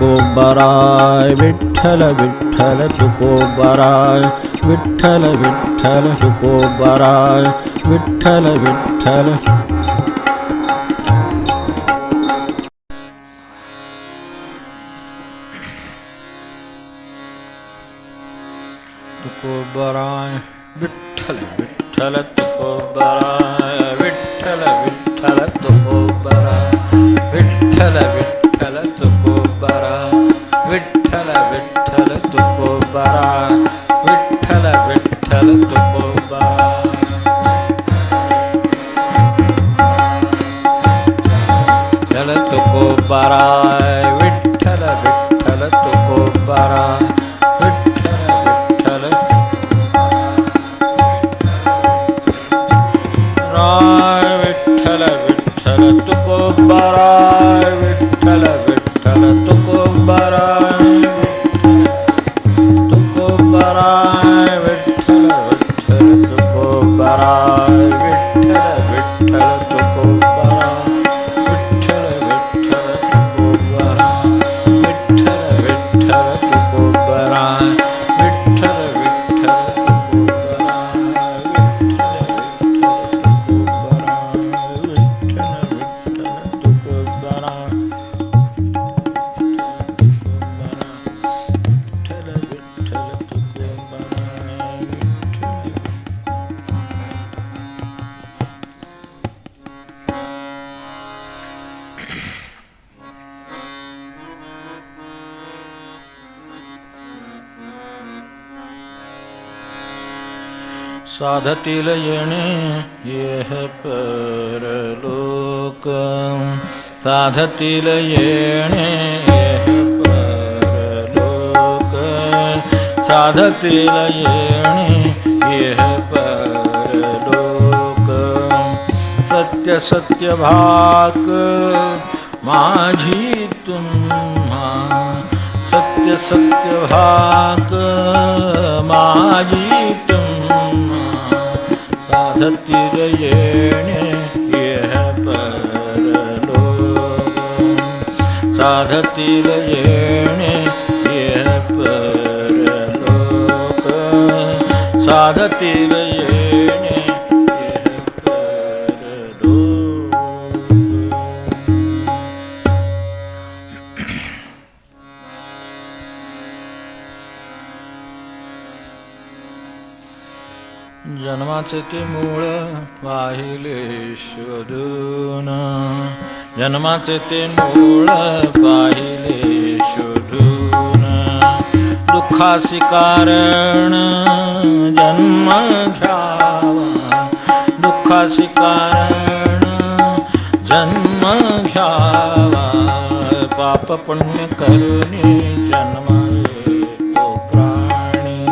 तुकोबाराय विठ्ठल विठ्ठल तुकोबाराय विठ्ठल विठ्ठल तुकोबाराय विठ्ठल विठ्ठल तुकोबाराय विठ्ठल विठ्ठल तुकोबाराय विठ्ठल विठ्ठल तुकोबाराय विठ्ठल विठ्ठल तुकोबाराय विठ्ठल विठ्ठल तुकोबाराय विठ्ठल विठ्ठल तुकोबाराय विठ्ठल विठ्ठल तुकोबाराय तुकोबाराय विठ्ठल विठ्ठल तुकोबाराय तुकोबाराय विठ्ठल विठ्ठल तुकोबाराय विठ्ठल विठ्ठल तुकोबाराय विठ्ठल विठ्ठल तुकोबाराय विठ्ठल विठ्ठल तुकोबाराय विठ्ठल विठ्ठल साधतील येणे येह परलोक साधतील येणे येह परलोक साधतील येणे येह परलोक सत्य सत्य भाक माझी तुम्हा सत्य सत्य भाक माझी तुम्हा साधतील येणे येह परलोक साधतील येणे येह परलोक साधतील येणे येह परलोक जन्माचे ते मूळ पाहिले शोधून जन्माचे ते मूळ पाहिले शोधून दुःखासी कारण जन्म घ्यावा दुःखासी कारण जन्म घ्यावा पाप पुण्य करुणी जन्म येतो प्राणी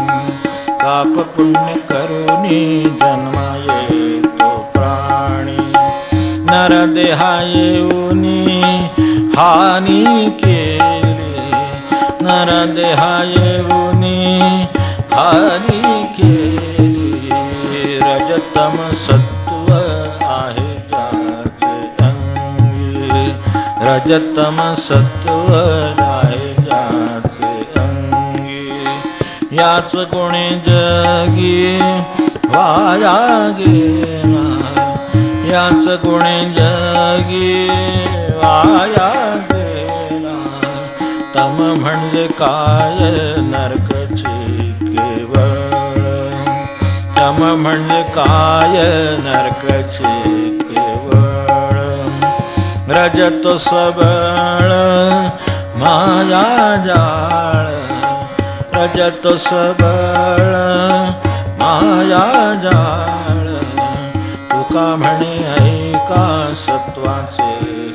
पाप पुण्य करुणी जन्म येतो प्राणी नरदेहा येऊनी हानी केली नरदेहा येऊनी हानी केली रजतम सत्व आहे ज्याचे अंगी रजतम सत्व आहे ज्याचे अंगी याच गुणे जगी वाया गेला याच गुणे जगी वाया गेला तम म्हणजे काय नरकची केवळ तम म्हणजे काय नरकची केवळ रजत सबळ माया जाळ रजत सबळ माया जाळ तुका म्हणे ऐका सत्वाचे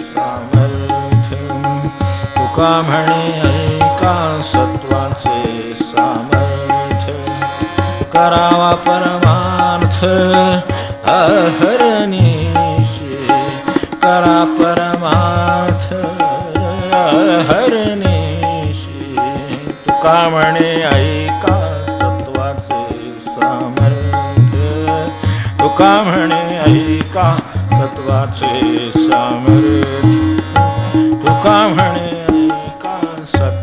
सामर्थ्य तुका म्हणे ऐका सत्वाचे सामर्थ्य करावा परमार्थ अहर्निशी करा परमार्थ अहर्निशी तुका म्हणे ऐका सत्वाचे सामर्थ्य तुका म्हणे ऐका सत्वाचे सामर्थ्य तुका म्हणे ऐका सत्वाचे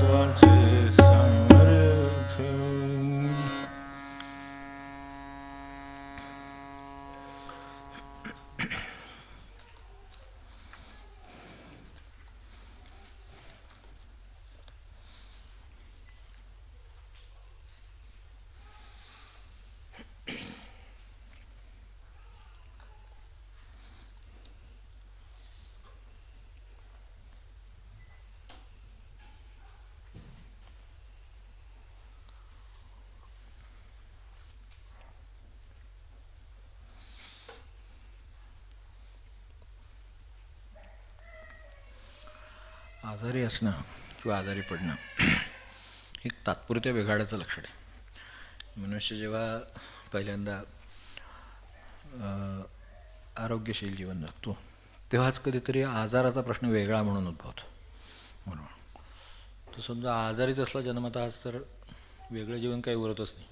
आजारी असणं किंवा आजारी पडणं हे तात्पुरत्या बिघाडाचं लक्षण आहे. मनुष्य जेव्हा पहिल्यांदा आरोग्यशील जीवन जगतो तेव्हाच कधीतरी आजाराचा प्रश्न वेगळा म्हणून उद्भवतो. म्हणून तो समजा आजारीच असला जन्मतःच तर वेगळं जीवन काही उरतच नाही.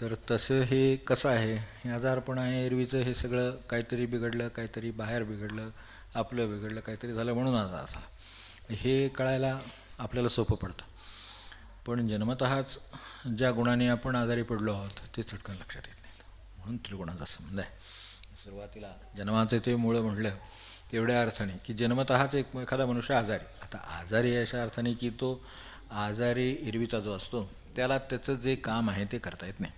तर तसं हे कसं आहे, हे आजारपण आहे एरवीचं, हे सगळं काहीतरी बिघडलं, काहीतरी बाहेर बिघडलं, आपलं बिघडलं, काहीतरी झालं म्हणून आजार झाला, हे कळायला आपल्याला सोपं पडतं. पण जन्मतःच ज्या गुणाने आपण आजारी पडलो आहोत ते चटकन लक्षात येत नाही. म्हणून त्रिगुणाचा संबंध आहे. सुरुवातीला जन्माचे ते मूळ म्हटलं तेवढ्या अर्थाने की जन्मतःच एखादा मनुष्य आजारी. आता आजारी अशा अर्थाने की तो आजारी एरवीचा जो असतो त्याला त्याचं जे काम आहे ते करता येत नाही.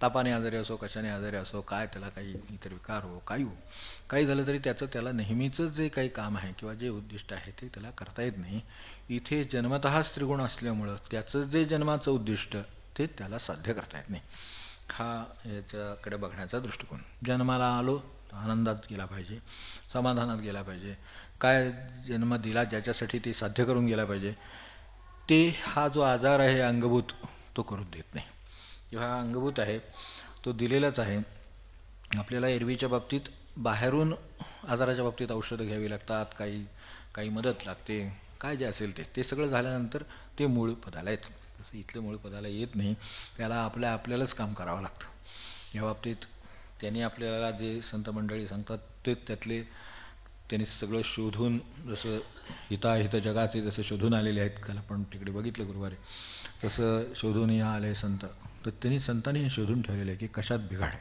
तापाने आजारी असो, कशाने आजारी असो, काय त्याला काही इतर विकार हो, काही झालं तरी त्याला नेहमीचं जे काही काम आहे किंवा जे उद्दिष्ट आहे ते त्याला करता येत नाही. इथे जन्मतःच त्रिगुण असल्यामुळं त्याचं जे जन्माचं उद्दिष्ट ते त्याला साध्य करता येत नाही. हा याच्याकडे बघण्याचा दृष्टिकोन. जन्माला आलो आनंदात गेला पाहिजे, समाधानात गेला पाहिजे, काय जन्म दिला ज्याच्यासाठी ते साध्य करून गेला पाहिजे, ते हा जो आजार आहे अंगभूत तो करून देत नाही. किंवा हा अंगभूत आहे तो दिलेलाच आहे. आपल्याला एरवीच्या बाबतीत बाहेरून आजाराच्या बाबतीत औषधं घ्यावी लागतात, काही मदत लागते, काय जे असेल ते सगळं झाल्यानंतर ते मूळ पदाला येतं. तसं इथलं मूळ पदाला येत नाही, त्याला आपल्यालाच काम करावं लागतं. या बाबतीत त्यांनी आपल्याला जे संत मंडळी सांगतात ते त्यातले त्यांनी सगळं शोधून, जसं हिताहित जगाचे जसं शोधून आलेले आहेत, काल आपण तिकडे बघितलं गुरुवारी, तसं शोधून या आले संत. तर संतांनी हे शोधून ठेवलेलं आहे की कशात बिघाड आहे.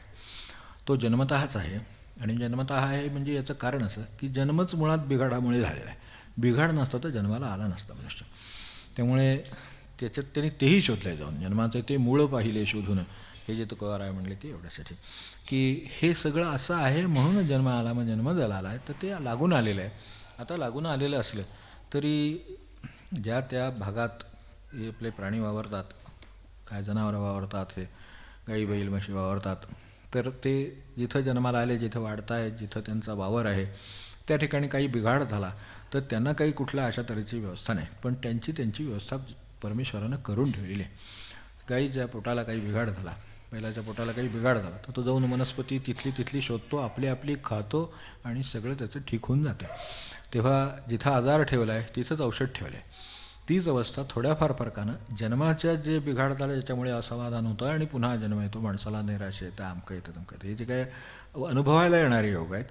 तो जन्मतःच आहे. आणि जन्मतः आहे म्हणजे याचं कारण असं की जन्मच मुळात बिघाडामुळे झालेला आहे. बिघाड नसता तर जन्माला आला नसता मनुष्य. त्यामुळे त्याच्यात त्यांनी तेही शोधलं आहे जाऊन, जन्माचं ते मूळ पाहिले शोधून. हे जे तुकोबाराय म्हणले ते एवढ्यासाठी की हे सगळं असं आहे म्हणून जन्म आला, मग जन्म झाला आहे तर ते लागून आलेलं आहे. आता लागून आलेलं असलं तरी ज्या त्या भागात हे आपले प्राणी वावरतात, काय जनावरं वावरतात, हे गाई बैल म्हशी वावरतात, तर ते जिथं जन्माला आले, जिथं वाढत आहेत, जिथं त्यांचा वावर आहे त्या ठिकाणी काही बिघाड झाला तर त्यांना काही कुठल्या अशा तऱ्हेची व्यवस्था नाही. पण त्यांची व्यवस्था परमेश्वरानं करून ठेवलेली आहे. गाईच्या पोटाला काही बिघाड झाला, बैलाच्या पोटाला काही बिघाड झाला तर तो जाऊन वनस्पती तिथली शोधतो, आपली खातो आणि सगळं त्याचं ठीक होऊन जातं. तेव्हा जिथं आजार ठेवला आहे तिथंच औषध ठेवलं आहे. तीच अवस्था थोड्याफार फरकानं जन्माच्या जे बिघाड झालं ज्याच्यामुळे असमाधान होतं आणि पुन्हा जन्म येतो, माणसाला निराश येतं, अमकं येतं तमकं येतं, हे जे काय अनुभवायला येणारे योग आहेत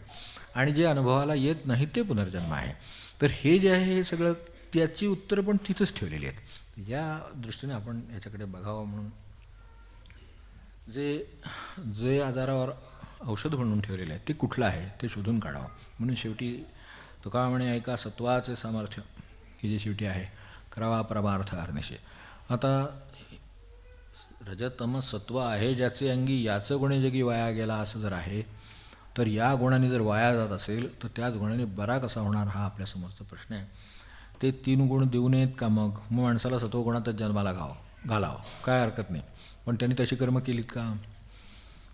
आणि जे अनुभवाला येत नाही ते पुनर्जन्म आहे. तर हे जे आहे हे सगळं त्याची उत्तरं पण तिथंच ठेवलेली आहेत. या दृष्टीने आपण याच्याकडे बघावं म्हणून जे आजारावर औषध म्हणून ठेवलेलं आहे ते कुठलं आहे ते शोधून काढावं. म्हणून शेवटी तुका म्हणे ऐका सत्वाचे सामर्थ्य हे जे शेवटी आहे करावा परमार्थ हरनिशे. आता रजतम सत्व आहे ज्याचे अंगी याचं गुणे जगी वाया गेला असं जर आहे तर या गुणाने जर वाया जात असेल तर त्याच गुणाने बरा कसा होणार हा आपल्यासमोरचा प्रश्न आहे. ते 3 गुण देऊ नयेत का? मग माणसाला सत्वगुणातच जन्माला घालावं, काय हरकत नाही. पण त्यांनी तशी कर्म केलीत का?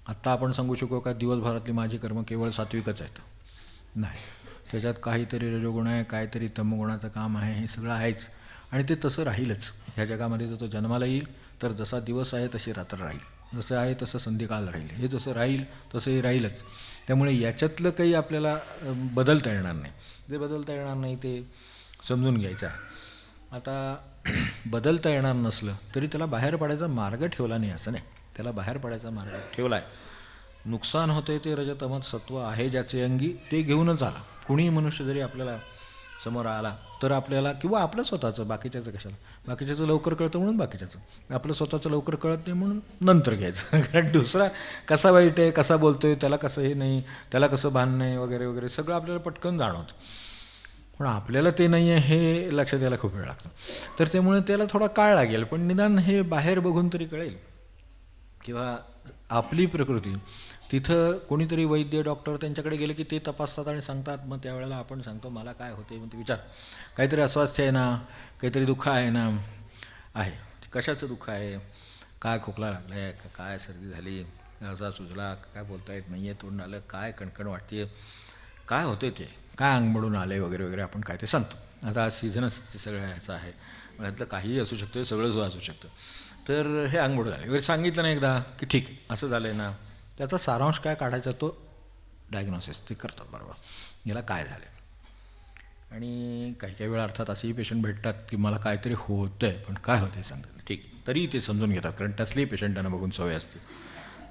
आत्ता आपण सांगू शकू का दिवसभरातली माझी कर्म केवळ सात्विकच आहेत? नाही, त्याच्यात काहीतरी रजोगुण आहे, काहीतरी तमगुणाचं काम आहे, हे सगळं आहेच. आणि ते तसं राहीलच. ह्या जगामध्ये जर तो जन्माला येईल तर जसा दिवस आहे तशी रात्र राहील, जसं आहे तसं संध्याकाळ राहील, हे जसं राहील तसं हे राहीलच. त्यामुळे याच्यातलं काही आपल्याला बदलता येणार नाही. जे बदलता येणार नाही ते समजून घ्यायचं आहे. आता बदलता येणार नसलं तरी त्याला बाहेर पडायचा मार्ग ठेवला नाही असं नाही, त्याला बाहेर पडायचा मार्ग ठेवला आहे. नुकसान होते ते रजतमत सत्व आहे ज्याचे अंगी ते घेऊनच आला. कुणीही मनुष्य जरी आपल्याला समोर आला तर आपल्याला किंवा आपलं स्वतःचं, बाकीच्याचं कशाला, बाकीच्याचं लवकर कळतं म्हणून बाकीच्याचं, आपलं स्वतःचं लवकर कळत नाही म्हणून नंतर घ्यायचं. कारण दुसरा कसा वाईट आहे, कसा बोलतो आहे, त्याला कसं हे नाही, त्याला कसं भान नाही वगैरे वगैरे सगळं आपल्याला पटकन जाणवतं. पण आपल्याला ते नाही आहे हे लक्षात यायला खूप वेळ लागतो. तर त्यामुळे त्याला थोडा काळ लागेल, पण निदान हे बाहेर बघून तरी कळेल. किंवा आपली प्रकृती तिथं कोणीतरी वैद्य डॉक्टर त्यांच्याकडे गेले की ते तपासतात आणि सांगतात. मग त्यावेळेला आपण सांगतो मला काय होते, मग ते विचार काहीतरी अस्वास्थ्य आहे ना, काहीतरी दुःख आहे ना, आहे कशाचं दुःख आहे, काय खोकला लागला आहे, काय सर्दी झाली, घसा सुजला, काय बोलता येत नाही आहे, तोंड आलं, काय कणकण वाटते, काय होते ते, काय अंग मोडून आले वगैरे वगैरे आपण काय ते सांगतो. आता सीझनच सगळं ह्याचं आहे, ह्यातलं काहीही असू शकतं, हे सगळंच असू शकतं. तर हे अंगमोड झालं वगैरे सांगितलं ना एकदा की ठीक असं झालं आहे ना, त्याचा सारांश काय काढायचा तो डायग्नॉसिस ते करतात बरोबर याला काय झालं. आणि काही काही वेळा अर्थात असेही पेशंट भेटतात की मला काहीतरी होतं आहे पण काय होतं आहे सांगतात, ठीक तरी ते समजून घेतात कारण त्यातलेही पेशंटांना बघून सवय असते.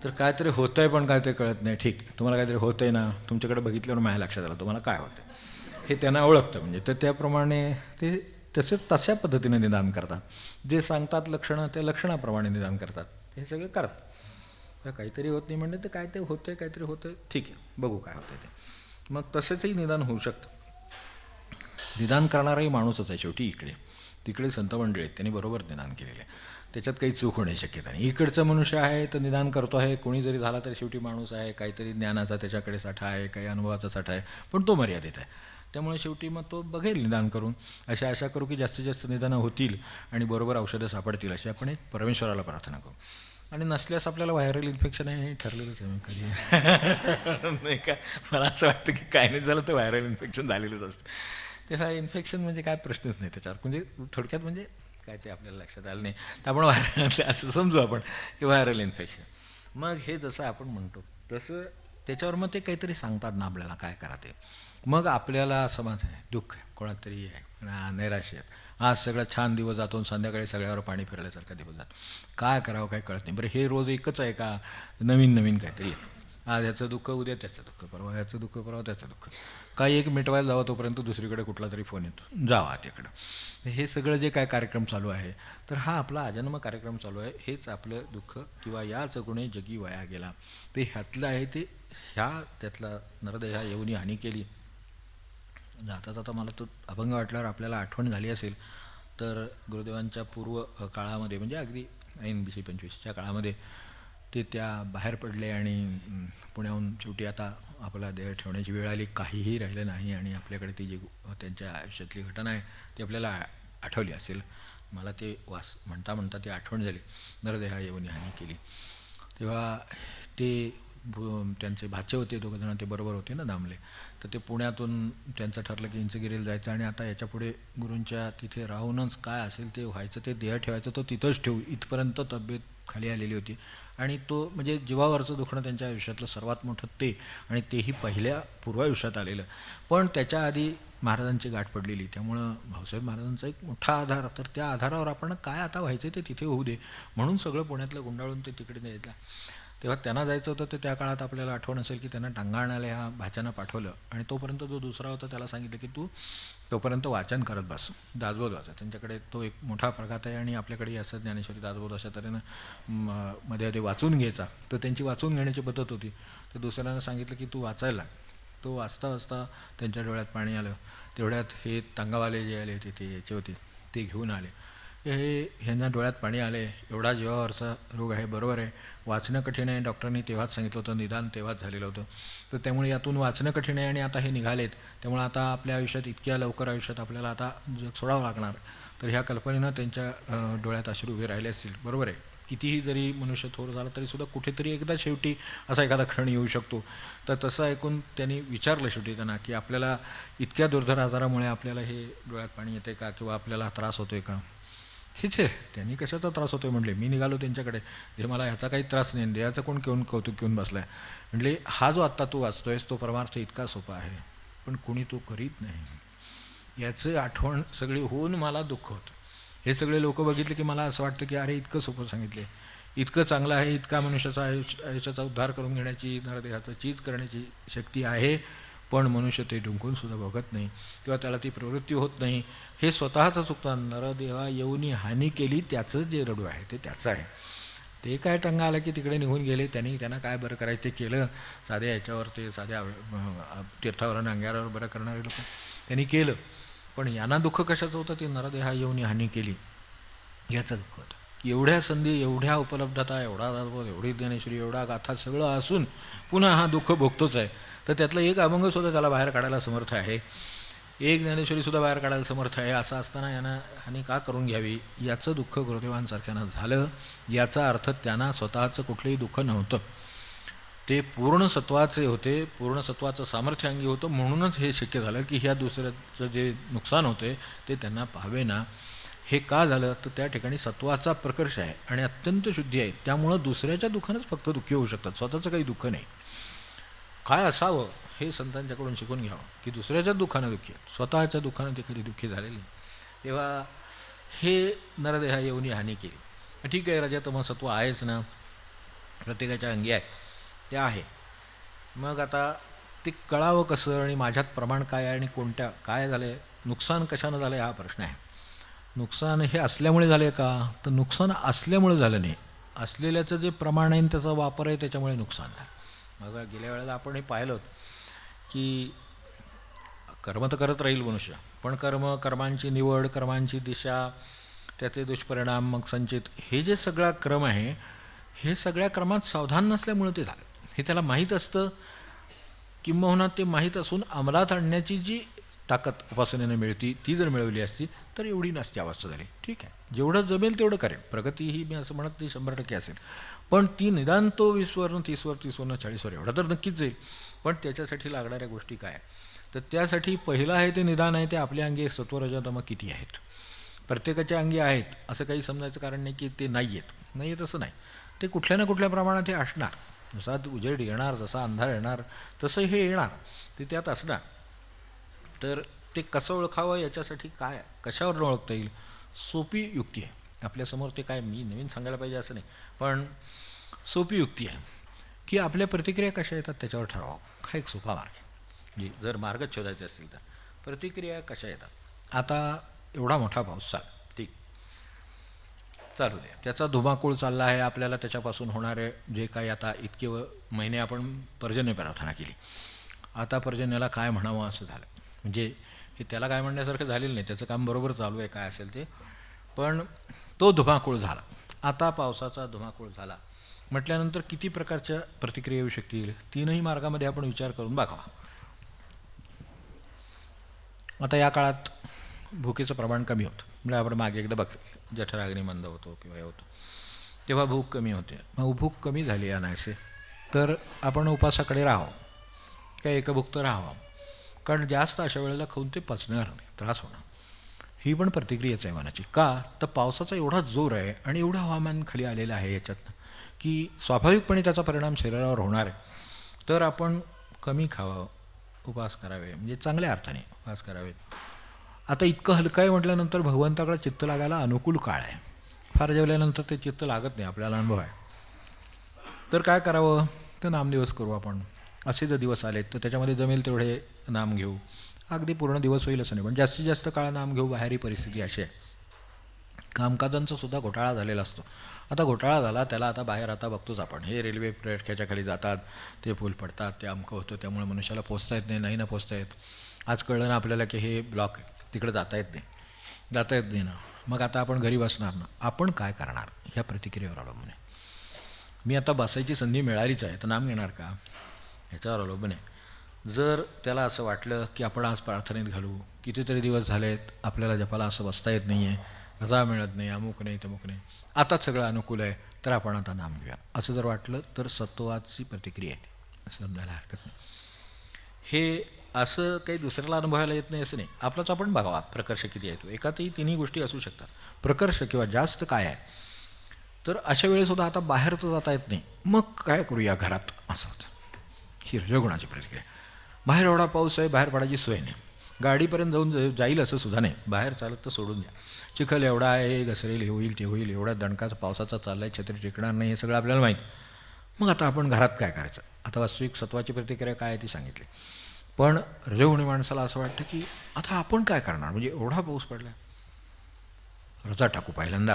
तर काहीतरी होतं आहे पण काय ते कळत नाही, ठीक तुम्हाला काहीतरी होतं आहे ना, तुमच्याकडे बघितल्यावर माझ्या लक्षात आलं तुम्हाला काय होतं हे त्यांना ओळखतं. म्हणजे तर त्याप्रमाणे ते तशा पद्धतीने निदान करतात. जे सांगतात लक्षणं ते लक्षणाप्रमाणे निदान करतात, हे सगळं करतात. काहीतरी होत नाही म्हणजे ते काय ते होतं आहे काहीतरी होतं आहे, ठीक आहे बघू काय होतं ते, मग तसंचही निदान होऊ शकतं. निदान करणाराही माणूसच आहे शेवटी. तिकडे संत मंडळी आहेत त्यांनी बरोबर निदान केलेलं आहे, त्याच्यात काही चूक होण्याची शक्यता नाही. इकडचं मनुष्य आहे तर निदान करतो आहे, कोणी जरी झाला तरी शेवटी माणूस आहे, काहीतरी ज्ञानाचा त्याच्याकडे साठा आहे, काही अनुभवाचा साठा आहे, पण तो मर्यादित आहे. त्यामुळे शेवटी मग तो बघेल निदान करून. आशा करू की जास्तीत जास्त निदानं होतील आणि बरोबर औषधं सापडतील अशी आपण एक परमेश्वराला प्रार्थना करू. आणि नसल्यास आपल्याला व्हायरल इन्फेक्शन आहे हे ठरलेलंच आहे कधी नाही का. मला असं वाटतं की काय नाही झालं तर व्हायरल इन्फेक्शन झालेलंच असतं. तेव्हा इन्फेक्शन म्हणजे काय प्रश्नच नाही त्याच्यावर. म्हणजे थोडक्यात म्हणजे काय ते आपल्याला लक्षात आलं नाही तर आपण व्हायरल असं समजू आपण की व्हायरल इन्फेक्शन. मग हे जसं आपण म्हणतो तसं त्याच्यावर मग ते काहीतरी सांगतात ना आपल्याला काय करा ते. मग आपल्याला समाज आहे, दुःख आहे, कोणात तरी आहे, नैराश्य आहे, आज सगळा छान दिवस जातो, संध्याकाळी सगळ्यावर पाणी फिरल्यासारखा दिवस जातो, काय करावं काय कळत नाही. बरं हे रोज एकच आहे का, नवीन काहीतरी येतं. आज ह्याचं दुःख उद्या त्याचं दुःख, परवा ह्याचं दुःख परवा त्याचं दुःख, काही एक मिटवायला जावं तोपर्यंत दुसरीकडे कुठला तरी फोन येतो जावा तिकडं. हे सगळं जे काय कार्यक्रम चालू आहे तर हा आपला आजन्म कार्यक्रम चालू आहे. हेच आपलं दुःख किंवा याच गुणे जगी वाया गेला ते ह्यातलं आहे. ते त्यातला नरदेहा येऊनी हानी केली. जाता जाता मला तो अभंग वाटल्यावर आपल्याला आठवण झाली असेल तर गुरुदेवांच्या पूर्व काळामध्ये म्हणजे अगदी ऐन 2025च्या काळामध्ये ते त्या बाहेर पडले आणि पुण्याहून शेवटी आता आपला देह ठेवण्याची वेळ आली, काहीही राहिलं नाही आणि आपल्याकडे ती जी त्यांच्या आयुष्यातली घटना आहे ती आपल्याला आठवली असेल. मला ते म्हणता ती आठवण झाली, नरदेहा येऊन हानी केली. तेव्हा ते त्यांचे भाचे होते दोघंजण, ते बरोबर होते ना दामले, तर ते पुण्यातून त्यांचं ठरलं की इंचगिरीला जायचं आणि आता याच्यापुढे गुरूंच्या तिथे राहूनच काय असेल ते व्हायचं, ते देह ठेवायचं तो तिथंच ठेवू इथपर्यंत तब्येत खाली आलेली होती. आणि तो म्हणजे जीवावरचं दुखणं त्यांच्या आयुष्यातलं सर्वात मोठं ते, आणि तेही पहिल्या पूर्वायुष्यात आलेलं. पण त्याच्या आधी महाराजांची गाठ पडलेली, त्यामुळं भाऊसाहेब महाराजांचा एक मोठा आधार, तर त्या आधारावर आपण काय आता व्हायचं ते तिथे होऊ दे म्हणून सगळं पुण्यातलं गुंडाळून ते तिकडे द्यायचं. तेव्हा त्यांना जायचं होतं, तर त्या काळात आपल्याला आठवण असेल की त्यांना टांगाळण्याला ह्या भाच्यानं पाठवलं आणि तोपर्यंत जो दुसरा होता त्याला सांगितलं की तू तोपर्यंत वाचन करत बस, दासबोध वाचा. त्यांच्याकडे तो एक मोठा प्रघात आहे आणि आपल्याकडेही असं ज्ञानेश्वरी दासबोध अशा तऱ्हेनं मध्ये ते वाचून घ्यायचा, तर त्यांची वाचून घेण्याची पद्धत होती. तर दुसऱ्यानं सांगितलं की तू वाचायला. तो वाचता वाचता त्यांच्या डोळ्यात पाणी आलं. तेवढ्यात हे तांगावाले जे आले होते ते याचे होते ते घेऊन आले. ह्यांना डोळ्यात पाणी आले, एवढा जीवावरचा रोग आहे, बरोबर आहे, वाचणं कठीण आहे, डॉक्टरांनी तेव्हाच सांगितलं होतं, निदान तेव्हाच झालेलं होतं. तर त्यामुळे यातून वाचणं कठीण आहे आणि आता हे निघालेत, त्यामुळे आता आपल्या आयुष्यात इतक्या लवकर आयुष्यात आपल्याला आता जग सोडावं लागणार. तर ह्या कल्पनेनं त्यांच्या डोळ्यात अश्रू उभे राहिले असतील, बरोबर आहे. कितीही जरी मनुष्य थोर झाला तरीसुद्धा कुठेतरी एकदा शेवटी असा एखादा क्षण येऊ शकतो. तर तसं ऐकून त्यांनी विचारलं शेवटी त्यांना की आपल्याला इतक्या दुर्धर आजारामुळे आपल्याला हे डोळ्यात पाणी येते का, किंवा आपल्याला त्रास होतो आहे का. ठीक आहे, त्यांनी कशाचा त्रास होतो आहे म्हटले. मी निघालो त्यांच्याकडे, ते मला ह्याचा काही त्रास नाही, देहाचं कोण कौतुक घेऊन बसला आहे. म्हटले हा जो आत्ता तू वाचतो आहेस तो परमार्थ इतका सोपा आहे, पण कुणी तो करीत नाही. याचं आठवण सगळी होऊन मला दुःख होतं. हे सगळे लोक बघितले की मला असं वाटतं की अरे इतकं सोपं सांगितले, इतकं चांगलं आहे, इतका मनुष्याचा आयुष्याचा उद्धार करून घेण्याची, नरदेहाचं चीज करण्याची शक्ती आहे, पण मनुष्य ते डुंकूनसुद्धा बघत नाही किंवा त्याला ती प्रवृत्ती होत नाही. हे स्वतःचं चुकतं. नरदेहा येऊनी हानी केली त्याचं जे रडू आहे ते त्याचं आहे. ते काय टंगा आलं की तिकडे निघून गेले, त्यांना काय बरं करायचं ते केलं. साध्या याच्यावर ते साध्या तीर्थावर अंगारावर बरं करणारे लोक त्यांनी केलं. पण यांना दुःख कशाचं होतं, ते नरदेहा येऊनी हानी केली याचं दुःख होतं. एवढ्या संधी, एवढ्या उपलब्धता, एवढा दासबोध, एवढी ज्ञानेश्वरी, एवढा गाथा सगळं असून पुन्हा हा दुःख भोगतोच आहे. तर त्यातलं एक अभंगसुद्धा त्याला बाहेर काढायला समर्थ आहे, एक ज्ञानेश्वरीसुद्धा बाहेर काढायला समर्थ आहे. असं असताना यांना हानी का करून घ्यावी, याचं दुःख गुरुदेवांसारख्यानं झालं. याचा अर्थ त्यांना स्वतःचं कुठलंही दुःख नव्हतं. ते पूर्ण सत्वाचे होते, पूर्ण सत्वाचं सामर्थ्य अंगी होतं, म्हणूनच हे शक्य झालं की ह्या दुसऱ्याचं जे नुकसान होते ते त्यांना पाहावे ना. हे का झालं तर त्या ठिकाणी सत्वाचा प्रकर्ष आहे आणि अत्यंत शुद्धी आहे, त्यामुळं दुसऱ्याच्या दुःखानंच फक्त दुःखी होऊ शकतात, स्वतःचं काही दुःख नाही. काय असावं हे संतांच्याकडून शिकून घ्यावं की दुसऱ्याच्या दुःखानं दुःखी आहेत, स्वतःच्या दुःखानं ते कधी दुःखी झालेले नाही. तेव्हा हे नरदेहा येऊनी हानी केली. ठीक आहे, रजतमसत्व आहेच ना, प्रत्येकाच्या अंगी आहे, ते आहे. मग आता ते कळावं कसं आणि माझ्यात प्रमाण काय आहे आणि कोणत्या काय झालं आहे, नुकसान कशानं झालं आहे हा प्रश्न आहे. नुकसान हे असल्यामुळे झालं आहे का, तर नुकसान असल्यामुळे झालं नाही, असलेल्याचं जे प्रमाण आहे त्याचा वापर आहे त्याच्यामुळे नुकसान आहे. मग गेल्या वेळेला आपण हे पाहिलं की कर्म तर करत राहील मनुष्य, पण कर्मांची निवड, कर्मांची दिशा, त्याचे दुष्परिणाम, मग संचित, हे जे सगळा क्रम आहे हे सगळ्या क्रमात सावधान नसल्यामुळे ते झालं. हे त्याला माहीत असतं, किंबहुना ते माहीत असून अंमलात आणण्याची जी ताकद उपासनेने मिळती ती जर मिळवली असती तर एवढी नसती अवस्था झाली. ठीक आहे, जेवढं जमेल तेवढं करेल, प्रगती ही मी असं म्हणत ती 100% असेल, पण ती निदान तो 20वरून 30वर, 30वरून 40वर एवढं तर नक्कीच जाईल. पण त्याच्यासाठी लागणाऱ्या गोष्टी काय, तर त्यासाठी पहिलं आहे ते निदान आहे ते आपल्या अंगी सत्वरजतम किती आहेत. प्रत्येकाच्या अंगी आहेत असं काही समजायचं कारण नाही की ते नाही आहेत असं नाही, ते कुठल्या ना कुठल्या प्रमाणात हे असणार. जसा उजेड येणार, जसा अंधार येणार, तसं हे येणार, ते त्यात असणार. तर ते कसं ओळखावं याच्यासाठी काय, कशावर ओळखता येईल, सोपी युक्ती आहे आपल्यासमोर. ते काय मी नवीन सांगायला पाहिजे असं नाही, पण सोपी युक्ती आहे की आपल्या प्रतिक्रिया कशा येतात त्याच्यावर ठरवावं. हा एक सोपा मार्ग आहे. जर मार्गच शोधायचे असतील तर प्रतिक्रिया कशा येतात. आता एवढा मोठा पाऊस ठीक चालू दे, त्याचा धुमाकूळ चालला आहे, आपल्याला त्याच्यापासून होणारे जे काही आता इतके महिने आपण पर्जन्य प्रार्थना केली, आता पर्जन्याला काय म्हणावं असं झालं. म्हणजे हे त्याला काय म्हणण्यासारखं झालेलं नाही, त्याचं काम बरोबर चालू आहे काय असेल ते, पण तो धुमाकूळ झाला. आता पावसाचा धुमाकूळ झाला म्हटल्यानंतर किती प्रकारच्या प्रतिक्रिया येऊ शकतील, तीनही मार्गामध्ये आपण विचार करून बघावा. आता या काळात भुकेचं प्रमाण कमी होतं, म्हणजे आपण मागे एकदा बघतो जठराग्नी मंद होतो किंवा हे होतो तेव्हा भूक कमी होते. मग भूक कमी झाली या नाहीसे तर आपण उपासाकडे राहावं, काय एकभुक्त राहावं, कारण जास्त अशा वेळेला खाऊन ते पचणार नाही, त्रास होणार. ही पण प्रतिक्रियाच आहे मनाची. का तर पावसाचा एवढा जोर आहे आणि एवढं हवामान खाली आलेलं आहे याच्यातनं की स्वाभाविकपणे त्याचा परिणाम शरीरावर होणार आहे. तर आपण कमी खावं, उपवास करावे, म्हणजे चांगल्या अर्थाने उपवास करावेत. आता इतकं हलकं आहे म्हटल्यानंतर भगवंताकडे चित्त लागायला अनुकूल काळ आहे. फार जेवल्यानंतर ते चित्त लागत नाही, आपल्याला अनुभव आहे. तर काय करावं, तर नामदिवस करू आपण. असे जर दिवस आलेत तर त्याच्यामध्ये जमेल तेवढे नाम घेऊ. अगदी पूर्ण दिवस होईल असं नाही, पण जास्तीत जास्त काळ नाम घेऊ. बाहेरही परिस्थिती अशी आहे, कामकाजांचा सुद्धा घोटाळा झालेला असतो. आता घोटाळा झाला त्याला, आता बाहेर आता बघतोच आपण, हे रेल्वे ट्रॅकच्या खाली जातात, ते पूल पडतात, ते अमकं होतं, त्यामुळे मनुष्याला पोचता येत नाही ना पोचता येत. आज कळलं ना आपल्याला की हे ब्लॉक आहे, तिकडे जाता येत नाही ना. मग आता आपण घरी बसणार ना, आपण काय करणार ह्या प्रतिक्रियेवर अवलंबून आहे. मी आता बसायची संधी मिळालीच आहे तर नाम घेणार का, ह्याच्यावर अवलंबून आहे. जर त्याला असं वाटलं की आपण आज प्रार्थनेत घालू, कितीतरी दिवस झालेत आपल्याला जपाला असं बसता येत नाही आहे, रजा मिळत नाही, अमुक नाही तमुक नाही, आताच सगळं अनुकूल आहे तर आपण आता नाम घेऊया, असं जर वाटलं तर सत्वाची प्रतिक्रिया आहे असं समजायला हरकत नाही. हे असं काही दुसऱ्याला अनुभवायला येत नाही असं नाही, आपलाच आपण बघावा प्रकर्ष किती आहे तो. एकातही तिन्ही गोष्टी असू शकतात, प्रकर्ष किंवा जास्त काय आहे. तर अशा वेळेसुद्धा आता बाहेर तर जाता येत नाही, मग काय करूया घरात, असं होतं. ही रजोगुणाची प्रतिक्रिया. बाहेर एवढा पाऊस आहे, बाहेर पडायची सोय नाही, गाडीपर्यंत जाईल असं सुद्धा नाही, बाहेर चालत तर सोडून द्या. चिखल एवढा आहे, घसरेल, हे होईल ते होईल, एवढ्या दणकाचा पावसाचा चालला आहे, छत्री टिकणार नाही, हे सगळं आपल्याला माहीत. मग आता आपण घरात काय करायचं. आता वास्तविक सत्वाची प्रतिक्रिया काय आहे ती सांगितली, पण रजोगुणी माणसाला असं वाटतं की आता आपण काय करणार, म्हणजे एवढा पाऊस पडला, रजा टाकू पहिल्यांदा,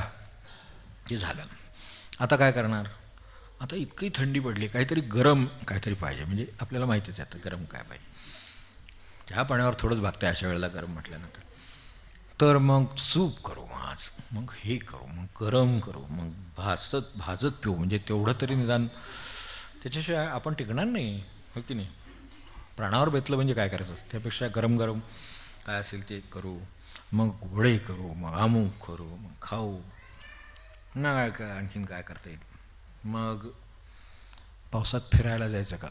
ते झालं. आता काय करणार, आता इतकी थंडी पडली, काहीतरी गरम काहीतरी पाहिजे, म्हणजे आपल्याला माहितीच आहे आता गरम काय पाहिजे. चहा पाण्यावर थोडंच भागतं अशा वेळेला गरम म्हटल्यानंतर. तर मग सूप करू आज, मग हे करू, मग गरम करू, मग भाजत पिऊ, म्हणजे तेवढं तरी निदान. त्याच्याशिवाय आपण टिकणार नाही, हो की नाही. प्राणावर बेतलं म्हणजे काय करायचं, त्यापेक्षा गरम गरम काय असेल ते करू, मग वडे करू, मग अमूक करू, मग खाऊ ना, काय आणखीन काय करता येईल. मग पावसात फिरायला जायचं का?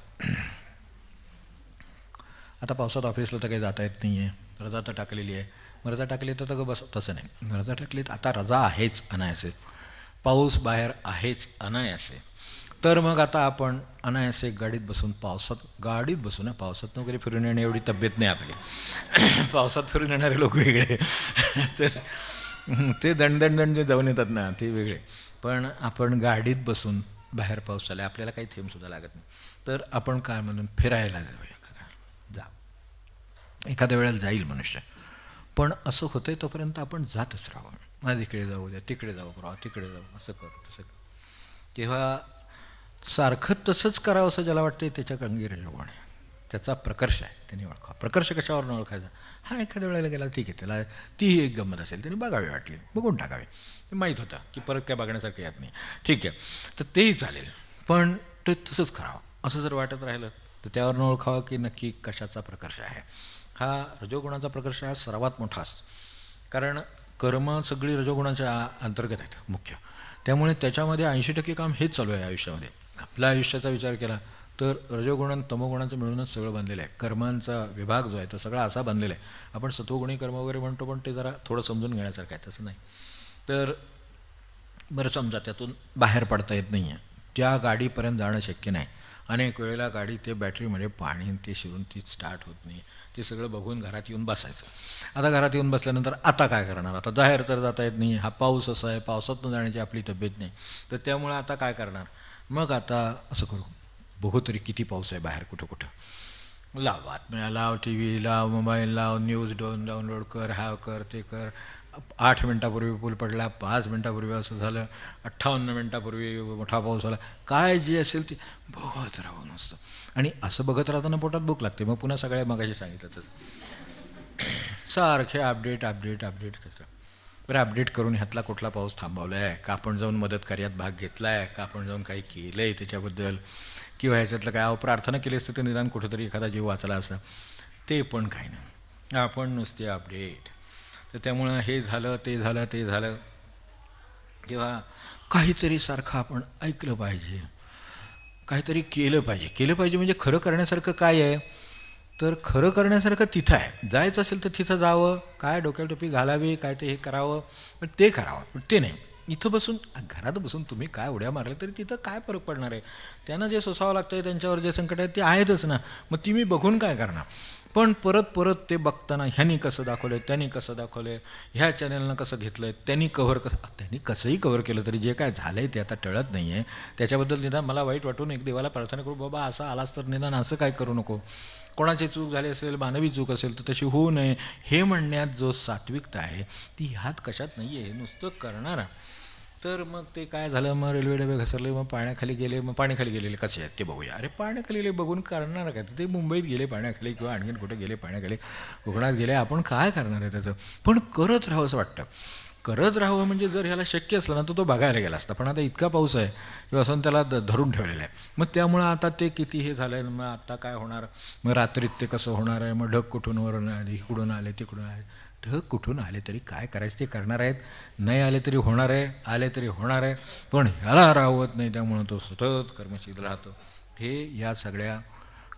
आता पावसात ऑफिसला तर काही जाता येत नाही आहे, रजा तर टाकलेली आहे. मग रजा टाकली तर बस तसं नाही, रजा टाकली तर आता रजा आहेच अनायासे, पाऊस बाहेर आहेच अनायासे, तर मग आता आपण अनायासे गाडीत बसून गाडीत बसून पावसात वगैरे फिरून येणे एवढी तब्येत नाही आपली. पावसात फिरून येणारे लोक वेगळे. तर ते दंड जे जाऊन येतात ना ते वेगळे. पण आपण गाडीत बसून बाहेर पाऊस आला, आपल्याला काही थेंबसुद्धा लागत नाही, तर आपण काय म्हणून फिरायला जाऊया का? जा, एखाद्या वेळेला जाईल मनुष्य. पण असं होतंय तोपर्यंत आपण जातच राहावं. आज इकडे जाऊ द्या, तिकडे जाऊ राहा, तिकडे जाऊ, असं करू तसं करू. तेव्हा सारखं तसंच करावं असं ज्याला वाटतं त्याच्या अंगी रजोगुण आहे, त्याचा प्रकर्ष आहे, त्यांनी ओळखावा. प्रकर्ष कशावर न ओळखायचा? हा एखाद्या वेळेला गेला ठीक आहे, त्याला तीही एक गंमत असेल, त्यांनी बघावी वाटली बघून टाकावे, ते माहीत होतं की परत काय बघण्यासारखं यात नाही, ठीक आहे, तर तेही चालेल. पण ते तसंच करावं असं जर वाटत राहिलं तर त्यावर न ओळखावं की नक्की कशाचा प्रकर्ष आहे. हा रजोगुणाचा प्रकर्ष हा सर्वात मोठा असतो, कारण कर्म सगळी रजोगुणाच्या अंतर्गत आहेत मुख्य. त्यामुळे त्याच्यामध्ये 80% काम हेच चालू आहे आयुष्यामध्ये. आपल्या आयुष्याचा विचार केला तर रजोगुण आणि तमोगुणाचं मिळूनच सगळं बनलेलं आहे. कर्मांचा विभाग जो आहे तो सगळा असा बनलेला आहे. आपण सत्वगुणी कर्म वगैरे म्हणतो, पण ते जरा थोडं समजून घेण्यासारखं आहे, तसं नाही. तर बरं समजा त्यातून बाहेर पडता येत नाही आहे, त्या गाडीपर्यंत जाणं शक्य नाही. अनेक वेळेला गाडी ते बॅटरीमध्ये पाणी ते शिरून ती स्टार्ट होत नाही, ते सगळं बघून घरात येऊन बसायचं. आता घरात येऊन बसल्यानंतर आता काय करणार? आता बाहेर तर जाता येत नाही, हा पाऊस असा आहे, पावसातून जाण्याची आपली तब्येत नाही, तर त्यामुळे आता काय करणार? मग आता असं करू, बघू तरी किती पाऊस आहे बाहेर, कुठं कुठं. लाव बातम्या, लाव टी व्ही, लाव मोबाईल, लाव न्यूज डाउनलोड कर, हा कर ते कर. 8 मिनटापूर्वी पूल पडला, 5 मिनटापूर्वी असं झालं, 58 मिनटापूर्वी मोठा पाऊस आला, काय जे असेल ते बघत राहावं नुसतं. आणि असं बघत राहताना पोटात भूक लागते. मग पुन्हा सगळ्या मगाशी सांगितलंच, सारखे अपडेट करतात. बरं, अपडेट करून ह्यातला कुठला पाऊस थांबवला आहे का? आपण जाऊन मदत कार्यात भाग घेतला आहे का? आपण जाऊन काही केलं आहे त्याच्याबद्दल? किंवा ह्याच्यातलं काय प्रार्थना केली असतं तर निदान कुठंतरी एखादा जीव वाचला असं, ते पण काही नाही, आपण नुसते अपडेट. तर त्यामुळं हे झालं ते झालं किंवा काहीतरी सारखं आपण ऐकलं पाहिजे, काहीतरी केलं पाहिजे. म्हणजे खरं करण्यासारखं काय आहे? तर खरं करण्यासारखं तिथं आहे, जायचं असेल तर तिथं जावं, काय डोक्याला टोपी घालावी, काय ते हे करावं, पण ते करावं. पण ते नाही इथं बसून, घरात बसून तुम्ही काय उड्या मारल्या तरी तिथं काय फरक पडणार आहे? त्यांना जे सोसावं लागतं आहे, त्यांच्यावर जे संकट आहे ते आहेतच ना, मग ती मी बघून काय करणार? पण परत ते बघताना ह्यांनी कसं दाखवलं आहे, त्यांनी कसं दाखवलं आहे, ह्या चॅनलनं कसं घेतलं आहे, त्यांनी कसंही कव्हर केलं तरी जे काय झालं आहे ते आता टळत नाही आहे. त्याच्याबद्दल निदान मला वाईट वाटून एक देवाला प्रार्थना करू, बाबा असं आलास तर निदान असं काय करू नको. कोणाची चूक झाली असेल, मानवी चूक असेल तर तशी होऊ नये, हे म्हणण्यात जो सात्विकता आहे ती ह्यात कशात नाही आहे, नुसतं करणारा. तर मग ते काय झालं, मग रेल्वे डबे घसरले, मग पाण्याखाली गेले, मग पाण्याखाली गेलेले कसे आहेत ते बघूया. अरे पाण्याखाली गेले बघून करणार काय? तर ते मुंबईत गेले पाण्याखाली किंवा आणखीन कुठे गेले पाण्याखाली, कोकणात गेले, आपण काय करणार आहे त्याचं? पण करत राहावं असं वाटतं. करत राहावं म्हणजे जर ह्याला शक्य असलं ना तर तो बघायला गेला असता, पण आता इतका पाऊस आहे किंवा असं त्याला धरून ठेवलेलं आहे. मग त्यामुळं आता ते किती हे झालं आहे, मग आता काय होणार? मग रात्रीत ते कसं होणार आहे? मग ढग कुठून वरून आले, इकडून आले, तिकडून आले. ढग कुठून आले तरी काय करायचं ते करणार आहेत, नाही आले तरी होणार आहे, आले तरी होणार आहे, पण ह्याला राहवत नाही, त्यामुळं तो सतत कर्मशील राहतो. हे या सगळ्या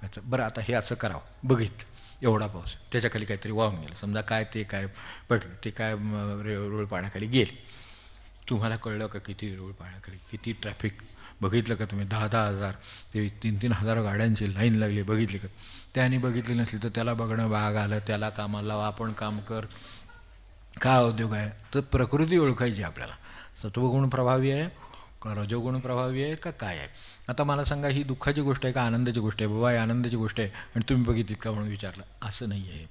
याचं. बरं, आता हे असं करावं, बघितलं एवढा पाऊस, त्याच्याखाली काहीतरी वाहून गेलं समजा, काय ते काय पडलं, ते काय रुळ पाण्याखाली गेले. तुम्हाला कळलं का किती रुळ पाण्याखाली, किती ट्रॅफिक बघितलं का तुम्ही? 10,000 10,000 ते 3,000 गाड्यांची लाईन लागली, बघितली का? त्याने बघितली नसली तर त्याला बघणं भाग आलं, त्याला कामाला लावा, आपण काम कर. काय उद्योग आहे? तर प्रकृती ओळखायची आपल्याला, सत्वगुण प्रभावी आहे का रजोगुण प्रभावी आहे का काय आहे? आता मला सांगा, ही दुःखाची गोष्ट आहे का आनंदाची गोष्ट आहे? बाबा ही आनंदाची गोष्ट आहे आणि तुम्ही बघितलीत का म्हणून विचारलं, असं नाही आहे.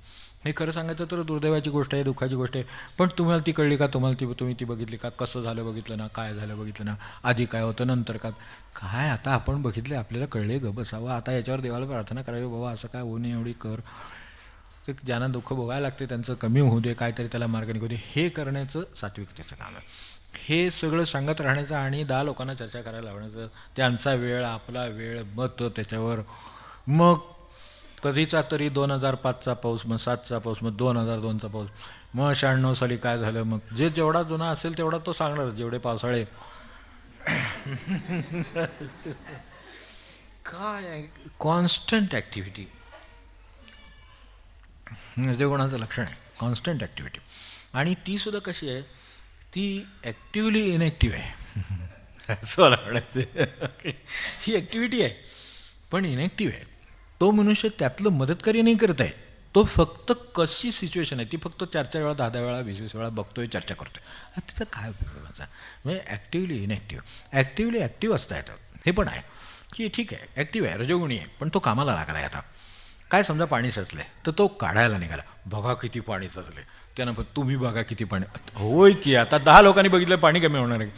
हे खरं सांगायचं तर दुर्दैवाची गोष्ट आहे, दुःखाची गोष्ट आहे. पण तुम्हाला ती कळली का? तुम्ही ती बघितली का? कसं झालं बघितलं ना? काय झालं बघितलं ना? आधी काय होतं, नंतर का काय? आता आपण बघितले, आपल्याला कळले, ग बसावं. आता याच्यावर देवाला प्रार्थना करावी, बाबा असं काय होऊ नये, एवढी कर. ते ज्यांना दुःख भोगायला लागते त्यांचं कमी होऊ दे, काहीतरी त्याला मार्ग निघू दे, हे करण्याचं सात्विकतेचं काम आहे. हे सगळं सांगत राहण्याचं आणि 10 लोकांना चर्चा करायला लावण्याचं, त्यांचा वेळ, आपला वेळ, मत त्याच्यावर. मग कधीचा तरी 2005चा पाऊस, मग 7चा पाऊस, मग 2002चा पाऊस, मग 96 साली काय झालं, मग जेवढा जुना असेल तेवढा तो सांगणार, जेवढे पावसाळे. काय आहे कॉन्स्टंट ॲक्टिव्हिटी. रजोगुणाचं लक्षण आहे कॉन्स्टंट ॲक्टिव्हिटी. आणि ती सुद्धा कशी आहे, ती ॲक्टिव्हली इनॲक्टिव्ह आहे असं मला म्हणायचं. ही ॲक्टिव्हिटी आहे पण इनॅक्टिव्ह आहे. तो मनुष्य त्यातलं मदतकार्य नाही करत आहे, तो फक्त कशी सिच्युएशन आहे ती फक्त 4-4 वेळा 10-10 वेळा 20-20 वेळा बघतोय, चर्चा करतोय. तिचा काय उपयोग माझा. म्हणजे ॲक्टिव्हली इनॅक्टिव्ह. ॲक्टिव्हली ॲक्टिव्ह असता येतं हे पण आहे की ठीक आहे ॲक्टिव्ह आहे, रजोगुणी आहे, पण तो कामाला लागला आहे. आता काय समजा पाणी साचलं आहे तर तो काढायला निघाला, बघा किती पाणी साचलं आहे. त्यानं पण तुम्ही बघा किती पाणी. होय की आता 10 लोकांनी बघितलं पाणी कमी होणार आहे.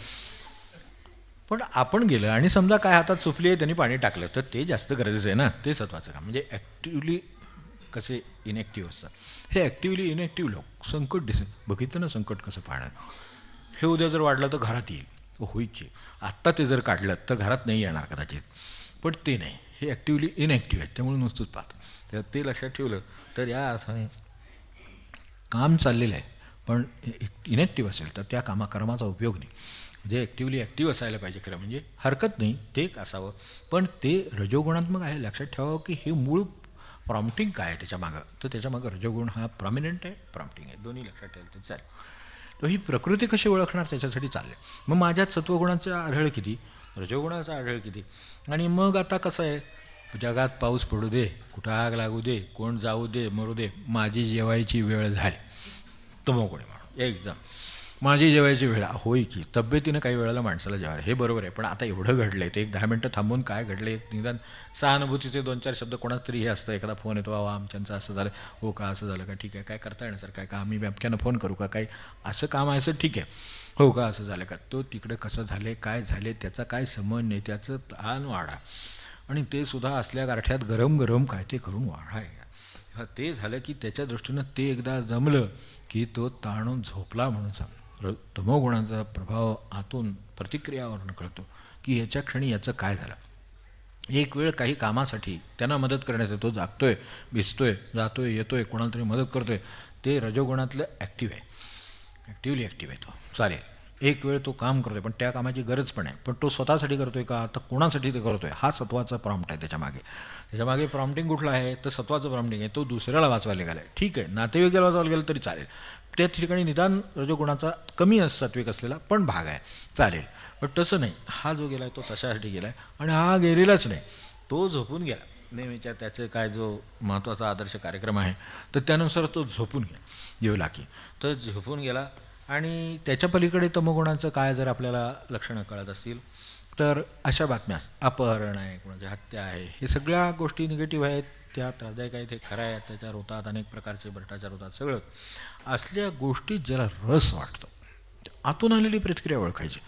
पण आपण गेलं आणि समजा काय हातात सुटली आहे त्यांनी पाणी टाकलं तर ते जास्त गरजेचं आहे ना, ते सत्वाचं काम. म्हणजे ॲक्टिव्हली कसे इनॅक्टिव्ह असतात. हे ॲक्टिव्हली इनॅक्टिव्ह लोक संकट बघितलं ना, संकट कसं पाहणार. हे उद्या जर वाढलं तर घरात येईल, होईल की आत्ता ते जर काढलं तर घरात नाही येणार कदाचित, पण ते नाही. हे ॲक्टिव्हली इनॅक्टिव्ह आहेत त्यामुळे नुसतंच पाहतं. तर ते लक्षात ठेवलं तर या अर्थाने काम चाललेलं आहे पण इनॅक्टिव्ह असेल तर त्या कर्माचा उपयोग नाही. जे ॲक्टिव्हली ॲक्टिव्ह असायला पाहिजे खरं म्हणजे हरकत नाही ते एक असावं, पण ते रजोगुणात्मक आहे. लक्षात ठेवावं की हे मूळ प्रॉम्प्टिंग काय आहे त्याच्यामागं, तर त्याच्यामागं रजोगुण हा प्रॉमिनंट आहे, प्रॉम्प्टिंग आहे, दोन्ही लक्षात ठेवलं तर चालेल. तर ही प्रकृती कशी ओळखणार त्याच्यासाठी चालले. मग माझ्यात सत्वगुणाचा आढळ किती, रजोगुणाचा आढळ किती. आणि मग आता कसं आहे, जगात पाऊस पडू दे, कुठं आग लागू दे, कोण जाऊ दे मरू दे, माझी जेवायची वेळ झाली. तमोगुणी म्हणून एकदम माझी जेवायची वेळ. होय की तब्येतीनं काही वेळेला माणसाला जेवायला, हे बरोबर आहे. पण आता एवढं घडलं आहे ते एक 10 मिनटं थांबून काय घडलं आहे निदान सहानुभूतीचे 2-4 शब्द कोणाच तरी हे असतं. एखादा फोन येतो, बाबा आमच्यांचं असं झालं, हो का असं झालं का, ठीक आहे काय करता येणार सर, काय का आम्ही बँक्यानं फोन करू का, काही असं काम आहे सर, ठीक आहे, हो का असं झालं का, तो तिकडे कसं झाले काय झाले त्याचा काय संबंध नाही, त्याचं ताण वाढा. आणि ते सुद्धा असल्या गारठ्यात गरम गरम काय ते करून वाढा. ते झालं की त्याच्या दृष्टीनं ते एकदा जमलं की तो ताणून झोपला म्हणून सांग. तमोगुणाचा प्रभाव आतून प्रतिक्रियावरून कळतो की याच्या क्षणी याचं काय झालं. एक वेळ काही कामासाठी त्यांना मदत करण्याचं तो जागतोय, भिजतोय, जातोय, येतोय, कोणाला तरी मदत करतोय, ते रजोगुणातलं ॲक्टिव्ह आहे, ॲक्टिव्हली ॲक्टिव्ह आहे तो, चालेल. एक वेळ तो काम करतोय पण त्या कामाची गरज पण आहे, पण तो स्वतःसाठी करतोय का तर कोणासाठी ते करतोय, हा सत्वाचा प्रॉम्प्ट आहे. त्याच्यामागे प्रॉम्प्टिंग कुठला आहे तर सत्वाचं प्रॉम्प्टिंग आहे. तो दुसऱ्याला वाचवायला गेला आहे, ठीक आहे, नातेवाईकाला वाचवायला गेलं तरी चालेल. त्या ठिकाणी निदान रजोगुणाचा कमी सात्विक असलेला पण भाग आहे, चालेल. पण तसं नाही, हा जो गेला आहे तो तशासाठी गेला आहे. आणि हा गेलेलाच नाही, तो झोपून गेला नेहमीच्या त्याचे काय जो महत्त्वाचा आदर्श कार्यक्रम आहे तर त्यानुसार तो झोपून गेला. जेवला की तर झोपून गेला. आणि त्याच्या पलीकडे तमोगुणाचं काय जर आपल्याला लक्षणं कळत असतील तर अशा बातम्या, अपहरण आहे, कोणाची हत्या आहे, हे सगळ्या गोष्टी निगेटिव्ह आहेत, त्या त्रासदायक आहेत, हे खरं आहे, अत्याचार होतात, अनेक प्रकारचे भ्रष्टाचार होतात, सगळं असल्या गोष्टीत ज्याला रस वाटतो आतून आलेली प्रतिक्रिया ओळखायची.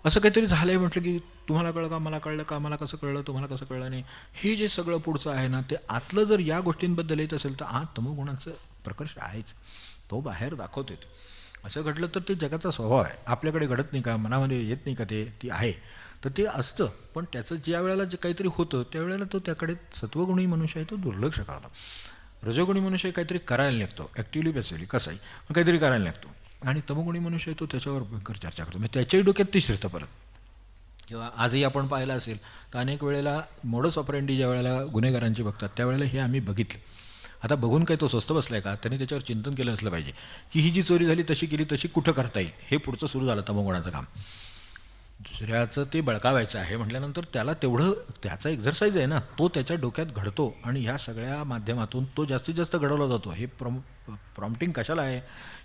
असं काहीतरी झालं आहे म्हटलं की तुम्हाला कळलं का, मला कळलं का, मला कसं कळलं, तुम्हाला कसं कळलं नाही, हे जे सगळं पुढचं आहे ना ते आतलं जर या गोष्टींबद्दल येत असेल तर आत तमोगुणाचं प्रकर्ष आहेच, तो बाहेर दाखवतो. असं घडलं तर ते जगाचा स्वभाव आहे, आपल्याकडे घडत नाही का, मनामध्ये येत नाही का, ते ती आहे तर ते असतं. पण त्याचं ज्या वेळेला जे काहीतरी होतं त्यावेळेला तो त्याकडे सत्वगुणी मनुष्य आहे तो दुर्लक्ष करतो. रजोगुणी मनुष्य काहीतरी करायला लागतो, ॲक्टिव्हली बेसिकली कसंही काहीतरी करायला लागतो. आणि तमोगुणी मनुष्य आहे तो त्याच्यावर भयंकर चर्चा करतो, म्हणजे त्याच्याही डोक्यात ते शिरतं परत. किंवा आजही आपण पाहिलं असेल तर अनेक वेळेला मोडस ऑपरेंडी ज्या वेळेला गुन्हेगारांची बघतात त्यावेळेला हे आम्ही बघितलं. आता बघून काही तो स्वस्त बसला आहे का, त्यांनी त्याच्यावर चिंतन केलं असलं पाहिजे की ही जी चोरी झाली तशी केली तशी कुठं करता येईल, हे पुढचं सुरू झालं तमोगुणाचं काम. दुसऱ्याचं ते बळकावायचं आहे म्हटल्यानंतर त्याला तेवढं त्याचा एक्झरसाईज आहे ना, तो त्याच्या डोक्यात घडतो आणि ह्या सगळ्या माध्यमातून तो जास्तीत जास्त घडवला जातो. हे प्रॉम्प्टिंग कशाला आहे,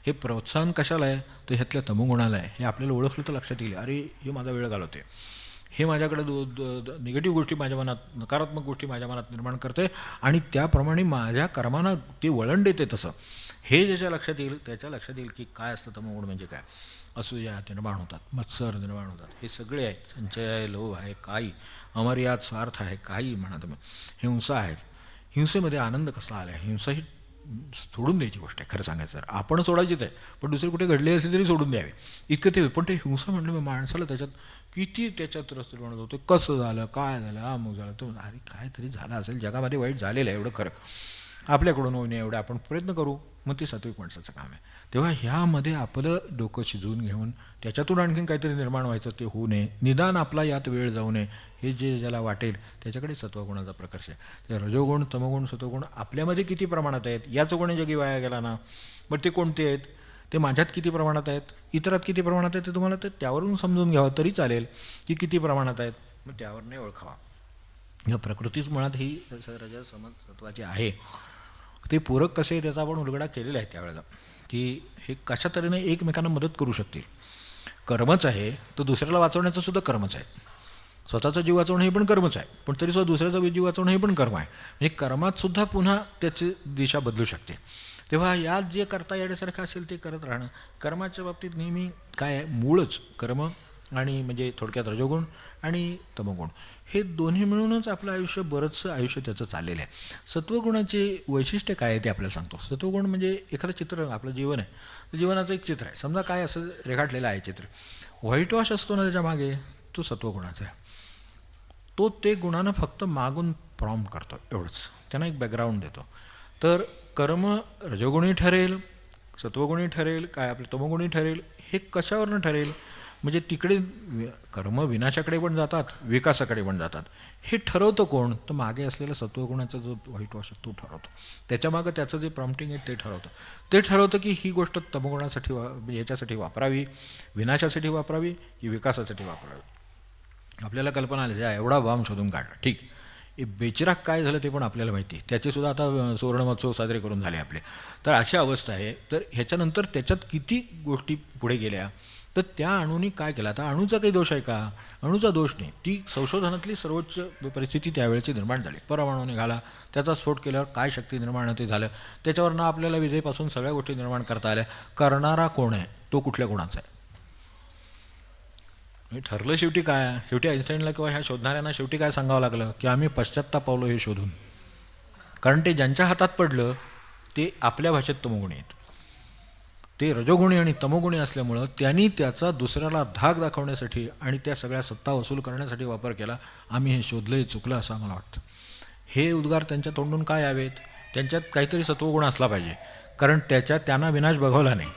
हे प्रोत्साहन कशाला आहे, तर ह्यातल्या तमोगुणाला आहे. हे आपल्याला ओळखलं तर लक्षात येईल, अरे हे माझा वेळ घालवते, हे माझ्याकडे निगेटिव्ह गोष्टी माझ्या मनात, नकारात्मक गोष्टी माझ्या मनात निर्माण करते आणि त्याप्रमाणे माझ्या कर्मांना ते वळण देते. तसं हे ज्याच्या लक्षात येईल त्याच्या लक्षात येईल की काय असतं तमोगुण म्हणजे काय. असूया निर्माण होतात, मत्सर निर्माण होतात, हे सगळे आहेत. संचय आहे, लोभ आहे, काही अमर्याद स्वार्थ आहे, काही म्हणा तुम्ही, हिंसा आहेत. हिंसेमध्ये आनंद कसला आला आहे, हिंसा ही सोडून द्यायची गोष्ट आहे खरं सांगायचं तर. आपण सोडायचीच आहे पण दुसरे कुठे घडले असेल तरी सोडून द्यावे इतकं ते. पण ते हिंसा म्हटलं माणसाला त्याच्यात किती त्याच्यात रस निर्माण होतो, कसं झालं, काय झालं, अमुक झालं, तो अरे काहीतरी झालं असेल जगामध्ये, वाईट झालेलं आहे एवढं खरं, आपल्याकडून होऊ नये एवढं आपण प्रयत्न करू, मग ते सात्विक माणसाचं काम आहे. तेव्हा ह्यामध्ये आपलं डोकं शिजवून घेऊन त्याच्यातून आणखीन काहीतरी निर्माण व्हायचं ते होऊ नये, निदान आपला यात वेळ जाऊ नये, हे जे ज्याला वाटेल त्याच्याकडे सत्वगुणाचा प्रकर्ष आहे. ते रजोगुण तमोगुण सत्वगुण आपल्यामध्ये किती प्रमाणात आहेत याचं कोणी जगी वाया गेला ना, बट ते कोणते आहेत, ते माझ्यात किती प्रमाणात आहेत, इतरात किती प्रमाणात आहेत, ते तुम्हाला ते त्यावरून समजून घ्यावं तरी चालेल की किती प्रमाणात आहेत, मग त्यावर नाही ओळखावा. या प्रकृतीच मुळात ही रजस समज सत्वाची आहे. ते पूरक कसे आहे त्याचा आपण उलगडा केलेला आहे त्यावेळेला, की हे कशा तऱ्हेने एकमेकांना मदत करू शकतील. कर्मच आहे तर दुसऱ्याला वाचवण्याचं सुद्धा कर्मच आहे. स्वतःचा जीव वाचवणं हे पण कर्मच आहे, पण तरीसुद्धा दुसऱ्याचा जीव वाचवणं हे पण कर्म आहे. म्हणजे कर्मात सुद्धा पुन्हा त्याची दिशा बदलू शकते. तेव्हा यात जे करता येण्यासारखं असेल ते करत राहणं. कर्माच्या बाबतीत नेहमी काय आहे, मूळच कर्म आणि म्हणजे थोडक्यात रजोगुण आणि तमोगुण हे दोन्ही मिळूनच आपलं आयुष्य, बरंचसं आयुष्य त्याचं चाललेलं आहे. सत्वगुणाचे वैशिष्ट्य काय आहे ते आपल्याला सांगतो. सत्वगुण म्हणजे एखादं चित्र, आपलं जीवन आहे, जीवनाचं एक चित्र आहे समजा, काय असं रेखाटलेलं आहे चित्र, व्हाईट वॉश असतो ना त्याच्या मागे, तो सत्वगुणाचा आहे. तो ते गुणानं फक्त मागून प्रॉम्प्ट करतो, एवढंच, त्यांना एक बॅकग्राऊंड देतो. तर कर्म रजोगुणी ठरेल, सत्वगुणी ठरेल, काय आपलं तमोगुणी ठरेल, हे कशावरनं ठरेल, म्हणजे तिकडे कर्म विनाशाकडे पण जातात, विकासाकडे पण जातात. हे ठरवतं कोण, तर मागे असलेला सत्वगुणाचा जो व्हाईट वॉश तो ठरवतो. त्याच्यामागं त्याचं जे प्रॉम्प्टिंग आहे ते ठरवतं. ते ठरवतं की ही गोष्ट तमोगुणासाठी याच्यासाठी वापरावी, विनाशासाठी वापरावी की विकासासाठी वापरावी. आपल्याला कल्पना आली, एवढा बॉम्ब शोधून काढला, ठीक, बेचिराग काय झालं ते पण आपल्याला माहिती आहे, त्याचेसुद्धा आता सुवर्ण महोत्सव साजरे करून झाले आपले. तर अशी अवस्था आहे. तर ह्याच्यानंतर त्याच्यात किती गोष्टी पुढे गेल्या, तर त्या अणूंनी काय केलं. आता अणूचा काही दोष आहे का, अणूचा दोष नाही, ती संशोधनातली सर्वोच्च परिस्थिती त्यावेळेची निर्माण झाली. परमाणू निघाला, त्याचा स्फोट केल्यावर काय शक्ती निर्माण ते झालं, त्याच्यावरनं आपल्याला विजेपासून सगळ्या गोष्टी निर्माण करता आल्या. करणारा कोण आहे, तो कुठल्या गुणाचा आहे. ठरलं शेवटी काय, शेवटी आईन्स्टाईनला किंवा ह्या शोधणाऱ्यांना शेवटी काय सांगावं लागलं की आम्ही पश्चात्ताप पावलो हे शोधून. कारण ते ज्यांच्या हातात पडलं ते आपल्या भाषेत तमोगुणी आहेत, ते रजोगुणी आणि तमोगुणी असल्यामुळं त्यांनी त्याचा दुसऱ्याला धाक दाखवण्यासाठी आणि त्या सगळ्या सत्ता वसूल करण्यासाठी वापर केला. आम्ही हे शोधलंय, चुकलं असं आम्हाला वाटतं. हे उद्गार त्यांच्या तोंडून काय यावेत, त्यांच्यात काहीतरी सत्वगुण असला पाहिजे, कारण त्यांना विनाश बघवला नाही.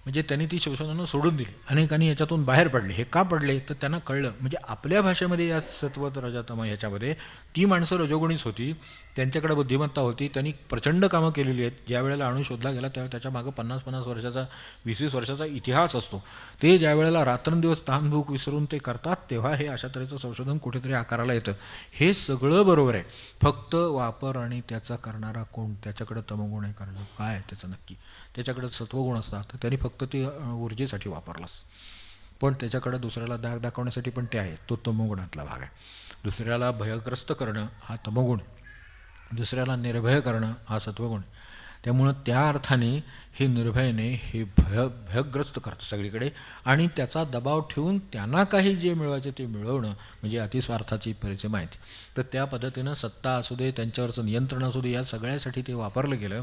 म्हणजे त्यांनी ती शोषणानं सोडून दिली. अनेकांनी याच्यातून बाहेर पडले. हे का पडले, तर त्यांना कळलं, म्हणजे आपल्या भाषेमध्ये या सत्वत रजतम ह्याच्यामध्ये ती माणसं रजोगुणीच होती, त्यांच्याकडे बुद्धिमत्ता होती, त्यांनी प्रचंड कामं केलेली आहेत. ज्या वेळेला अणू शोधला गेला त्यावेळेला त्याच्या मागं 50-50 वर्षाचा 20-20 वर्षाचा इतिहास असतो. ते ज्या वेळेला रात्रंदिवस तहानभूक विसरून ते करतात तेव्हा हे अशा तऱ्हेचं संशोधन कुठेतरी आकाराला येतं. हे सगळं बरोबर आहे, फक्त वापर आणि त्याचा करणारा कोण, त्याच्याकडं तमोगुण आहे कारण काय आहे त्याचं नक्की, त्याच्याकडं सत्वगुण असतात तर त्यांनी फक्त ते ऊर्जेसाठी वापरलास, पण त्याच्याकडं दुसऱ्याला दाग दाखवण्यासाठी पण ते आहे, तो तमोगुणातला भाग आहे. दुसऱ्याला भयग्रस्त करणं हा तमोगुण, दुसऱ्याला निर्भय करणं हा सत्वगुण. त्यामुळं त्या अर्थाने हे निर्भयने हे भयग्रस्त करतं सगळीकडे आणि त्याचा दबाव ठेवून त्यांना काही जे मिळवायचे ते मिळवणं म्हणजे अतिस्वार्थाची परिचय माहिती. तर त्या पद्धतीनं सत्ता असू दे, त्यांच्यावरचं नियंत्रण असू दे, या सगळ्यासाठी ते वापरलं गेलं.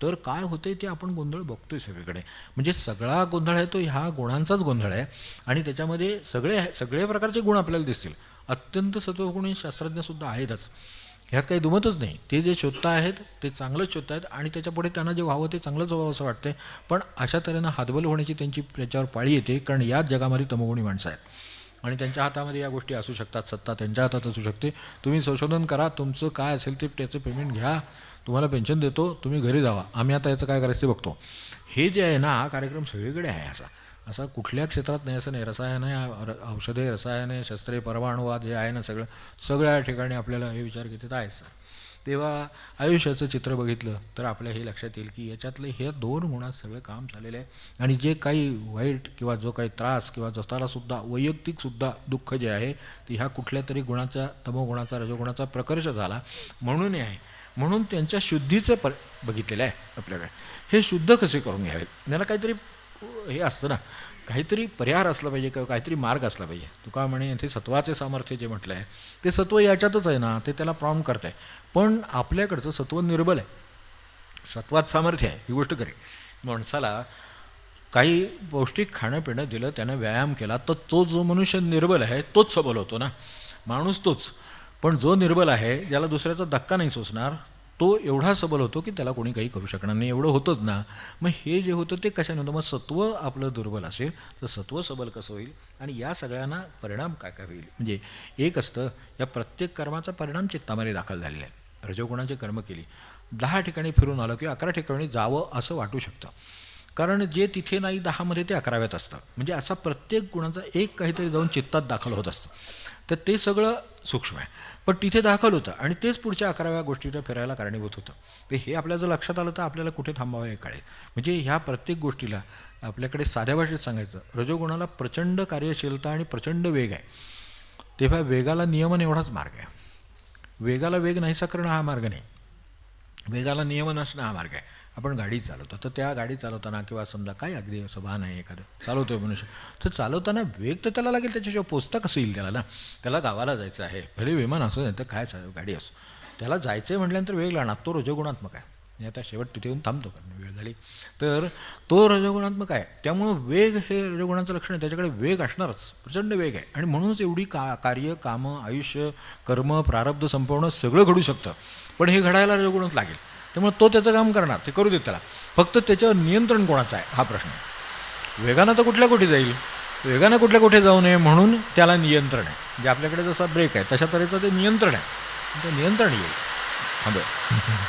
तर काय होतंय ते आपण गोंधळ बघतोय सगळीकडे. म्हणजे सगळा गोंधळ आहे तो ह्या गुणांचाच गोंधळ आहे आणि त्याच्यामध्ये सगळे प्रकारचे गुण आपल्याला दिसतील. अत्यंत सत्वगुणी शास्त्रज्ञसुद्धा आहेतच, ह्यात काही दुमतच नाही. ते जे शोधता आहेत ते चांगलंच शोधत आहेत आणि त्याच्यापुढे त्यांना जे व्हावं ते चांगलंच व्हावं असं वाटतंय. पण अशा तऱ्हेनं हातबल होण्याची त्याच्यावर पाळी येते, कारण याच जगामध्ये तमोगुणी माणसं आहेत आणि त्यांच्या हातामध्ये या गोष्टी असू शकतात. सत्ता त्यांच्या हातात असू शकते. तुम्ही संशोधन करा, तुमचं काय असेल ते त्याचं पेमेंट घ्या, तुम्हाला पेन्शन देतो, तुम्ही घरी जावा, आम्ही आता याचं काय करायचं ते बघतो. हे जे आहे ना, हा कार्यक्रम सगळीकडे आहे. असा कुठल्या क्षेत्रात नाही असं नाही. रसायन आहे, औषधे, रसायने, शस्त्रे, परमाणुवाद जे आहे ना, सगळ्या ठिकाणी आपल्याला हे विचार घेतात आहेच. तेव्हा आयुष्याचं चित्र बघितलं तर आपल्या हे लक्षात येईल की याच्यातले हे दोन गुणात सगळं काम चाललेलं आहे आणि जे काही वाईट किंवा जो काही त्रास किंवा स्वतःलासुद्धा वैयक्तिकसुद्धा दुःख जे आहे ते ह्या कुठल्या तरी गुणाचा, तमोगुणाचा, रजोगुणाचा प्रकर्ष झाला म्हणून आहे. म्हणून त्यांच्या शुद्धीचं बघितलेलं आहे आपल्याकडे. हे शुद्ध कसे करून घ्यावेत, याला काहीतरी हे असतं ना, काहीतरी परिहार असला पाहिजे किंवा काहीतरी मार्ग असला पाहिजे. तुका म्हणे ते सत्वाचे सामर्थ्य जे म्हटलं आहे ते सत्व याच्यातच आहे ना, ते त्याला प्रॉम्प्ट करत आहे. पण आपल्याकडचं सत्व निर्बल आहे, सत्वात सामर्थ्य आहे. ही गोष्ट खरी. माणसाला काही पौष्टिक खाणं पिणं दिलं, त्यानं व्यायाम केला, तर तो जो मनुष्य निर्बल आहे तोच सबल होतो ना, माणूस तोच. पण जो निर्बल आहे, ज्याला दुसऱ्याचा धक्का नाही सोसणार, तो एवढा सबल होतो की त्याला कोणी काही करू शकणार नाही, एवढं होतंच ना. मग हे जे होतं ते कशाने होतं? मग सत्व आपलं दुर्बल असेल तर सत्व सबल कसं होईल आणि या सगळ्यांना परिणाम काय काय होईल? म्हणजे एक असतं, या प्रत्येक कर्माचा परिणाम चित्तामध्ये दाखल झालेला आहे. रजोगुणाची कर्म केली, 10 ठिकाणी फिरून आलं किंवा 11 ठिकाणी जावं असं वाटू शकतं, कारण जे तिथे नाही 10मध्ये ते 11व्यात असतं. म्हणजे असा प्रत्येक गुणाचा एक काहीतरी जाऊन चित्तात दाखल होत असतं. तर ते सगळं सूक्ष्म आहे, पण तिथे दाखल होतं आणि तेच पुढच्या 11व्या गोष्टीला फिरायला कारणीभूत होतं. ते हे आपल्याला जर लक्षात आलं तर आपल्याला कुठे थांबावं हे कळेल. म्हणजे ह्या प्रत्येक गोष्टीला आपल्याकडे साध्या भाषेत सांगायचं, रजोगुणाला प्रचंड कार्यशीलता आणि प्रचंड वेग आहे. तेव्हा वेगाला नियमन एवढाच मार्ग आहे. वेगाला वेग नाहीसा करणं हा मार्ग नाही, वेगाला नियमन असणं हा मार्ग आहे. आपण गाडी चालवतो, तर त्या गाडी चालवताना किंवा समजा काय अगदी असं वाहन आहे एखादं चालवतो आहे मनुष्य, तर चालवताना वेग तर त्याला लागेल, त्याच्याशिवाय पोचता कसं येईल त्याला ना. त्याला गावाला जायचं आहे, भले विमान असो नाही तर काय गाडी असो, त्याला जायचं आहे म्हटल्यानंतर वेग लागणार. तो रजोगुणात्मक आहे. मी आता शेवट तिथे येऊन थांबतो कारण वेळ झाली. तर तो रजोगुणात्मक आहे, त्यामुळं वेग हे रजोगुणाचं लक्षण आहे. त्याच्याकडे वेग असणारच, प्रचंड वेग आहे. आणि म्हणूनच एवढी कार्य, कामं, आयुष्य, कर्म, प्रारब्ध संपवणं सगळं घडू शकतं. पण हे घडायला रजोगुणच लागेल. त्यामुळे तो त्याचं काम करणार, ते करू देत त्याला. फक्त त्याच्यावर नियंत्रण कोणाचं आहे हा प्रश्न आहे. वेगानं तर कुठल्या कुठे जाईल, वेगानं कुठल्या कुठे जाऊ नये म्हणून त्याला नियंत्रण आहे. म्हणजे आपल्याकडे जसा ब्रेक आहे तशा तऱ्हेचं ते नियंत्रण आहे. ते नियंत्रण येईल. हां बरं.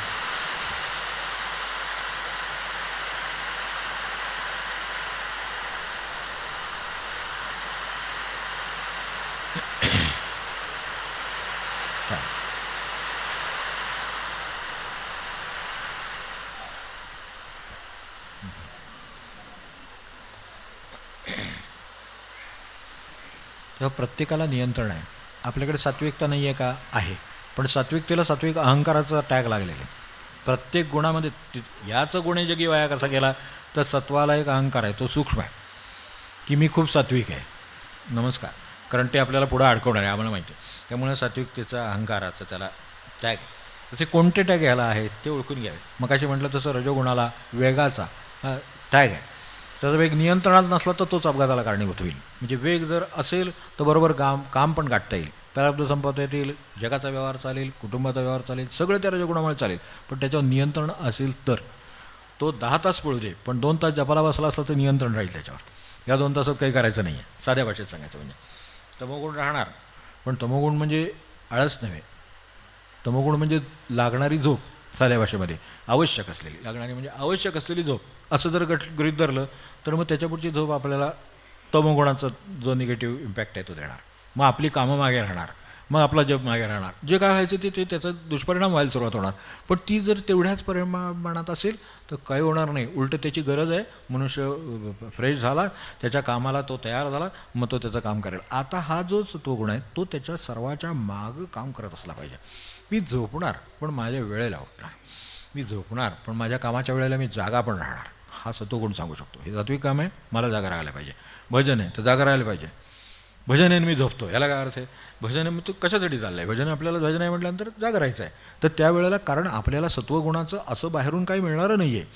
तेव्हा प्रत्येकाला नियंत्रण आहे. आपल्याकडे सात्विकता नाही आहे का? आहे. पण सात्विकतेला सात्विक अहंकाराचा टॅग लागलेला आहे. प्रत्येक गुणामध्ये याचं गुणे जगी वाया कसा गेला, तर सत्वाला एक अहंकार आहे, तो सूक्ष्म आहे की मी खूप सात्विक आहे. नमस्कार. कारण ते आपल्याला पुढं अडकवणार आहे, आम्हाला माहिती आहे. त्यामुळे सात्विकतेचा अहंकाराचा त्याला टॅग. तसे कोणते टॅग ह्याला आहेत ते ओळखून घ्यावे. मग असे म्हटलं तसं रजोगुणाला वेगाचा टॅग आहे. त्याचा वेग नियंत्रणात नसला तर तोच अपघाताला कारणीभूत होईल. म्हणजे वेग जर असेल तर बरोबर काम पण गाठता येईल, प्रारब्ध संपवता येतील, जगाचा व्यवहार चालेल, कुटुंबाचा व्यवहार चालेल, सगळं त्या रजोगुणामुळे चालेल. पण त्याच्यावर नियंत्रण असेल तर तो 10 तास पळू दे, पण 2 तास जपाला बसला असला तर नियंत्रण राहील त्याच्यावर. या 2 तासात काही करायचं नाही आहे, साध्या भाषेत सांगायचं म्हणजे. तमोगुण राहणार, पण तमोगुण म्हणजे आळस नव्हे. तमोगुण म्हणजे लागणारी झोप, साध्या भाषेमध्ये आवश्यक असलेली, लागणारी म्हणजे आवश्यक असलेली झोप असं जर गृहीत धरलं तर मग त्याच्यापुढची झोप आपल्याला तमोगुणाचा जो निगेटिव्ह इम्पॅक्ट आहे तो देणार. मग आपली कामं मागे राहणार, मग आपला जप मागे राहणार, जे काय व्हायचं ते त्याचा दुष्परिणाम व्हायला सुरुवात होणार. पण ती जर तेवढ्याच प्रमाणात असेल तर काही होणार नाही. उलटं त्याची गरज आहे, मनुष्य फ्रेश झाला, त्याच्या कामाला तो तयार झाला, मग तो त्याचं काम करेल. आता हा जो सत्वगुण आहे तो त्याच्या सर्वाच्या मागं काम करत असला पाहिजे. मी झोपणार पण माझ्या वेळेला उठणार, मी झोपणार पण माझ्या कामाच्या वेळेला मी जागा पण राहणार, हा सत्वगुण सांगू शकतो. हे सात्विक काम आहे, मला जागा राहायला पाहिजे. भजन आहे तर जागा राहायला पाहिजे. भजन आहे मी झोपतो, याला काय अर्थ आहे? भजन आहे मग तू कशासाठी चाललं आहे? भजन आपल्याला भजन आहे म्हटल्यानंतर जागा राहायचं आहे. तर त्यावेळेला कारण आपल्याला सत्वगुणाचं असं बाहेरून काही मिळणारं नाही आहे.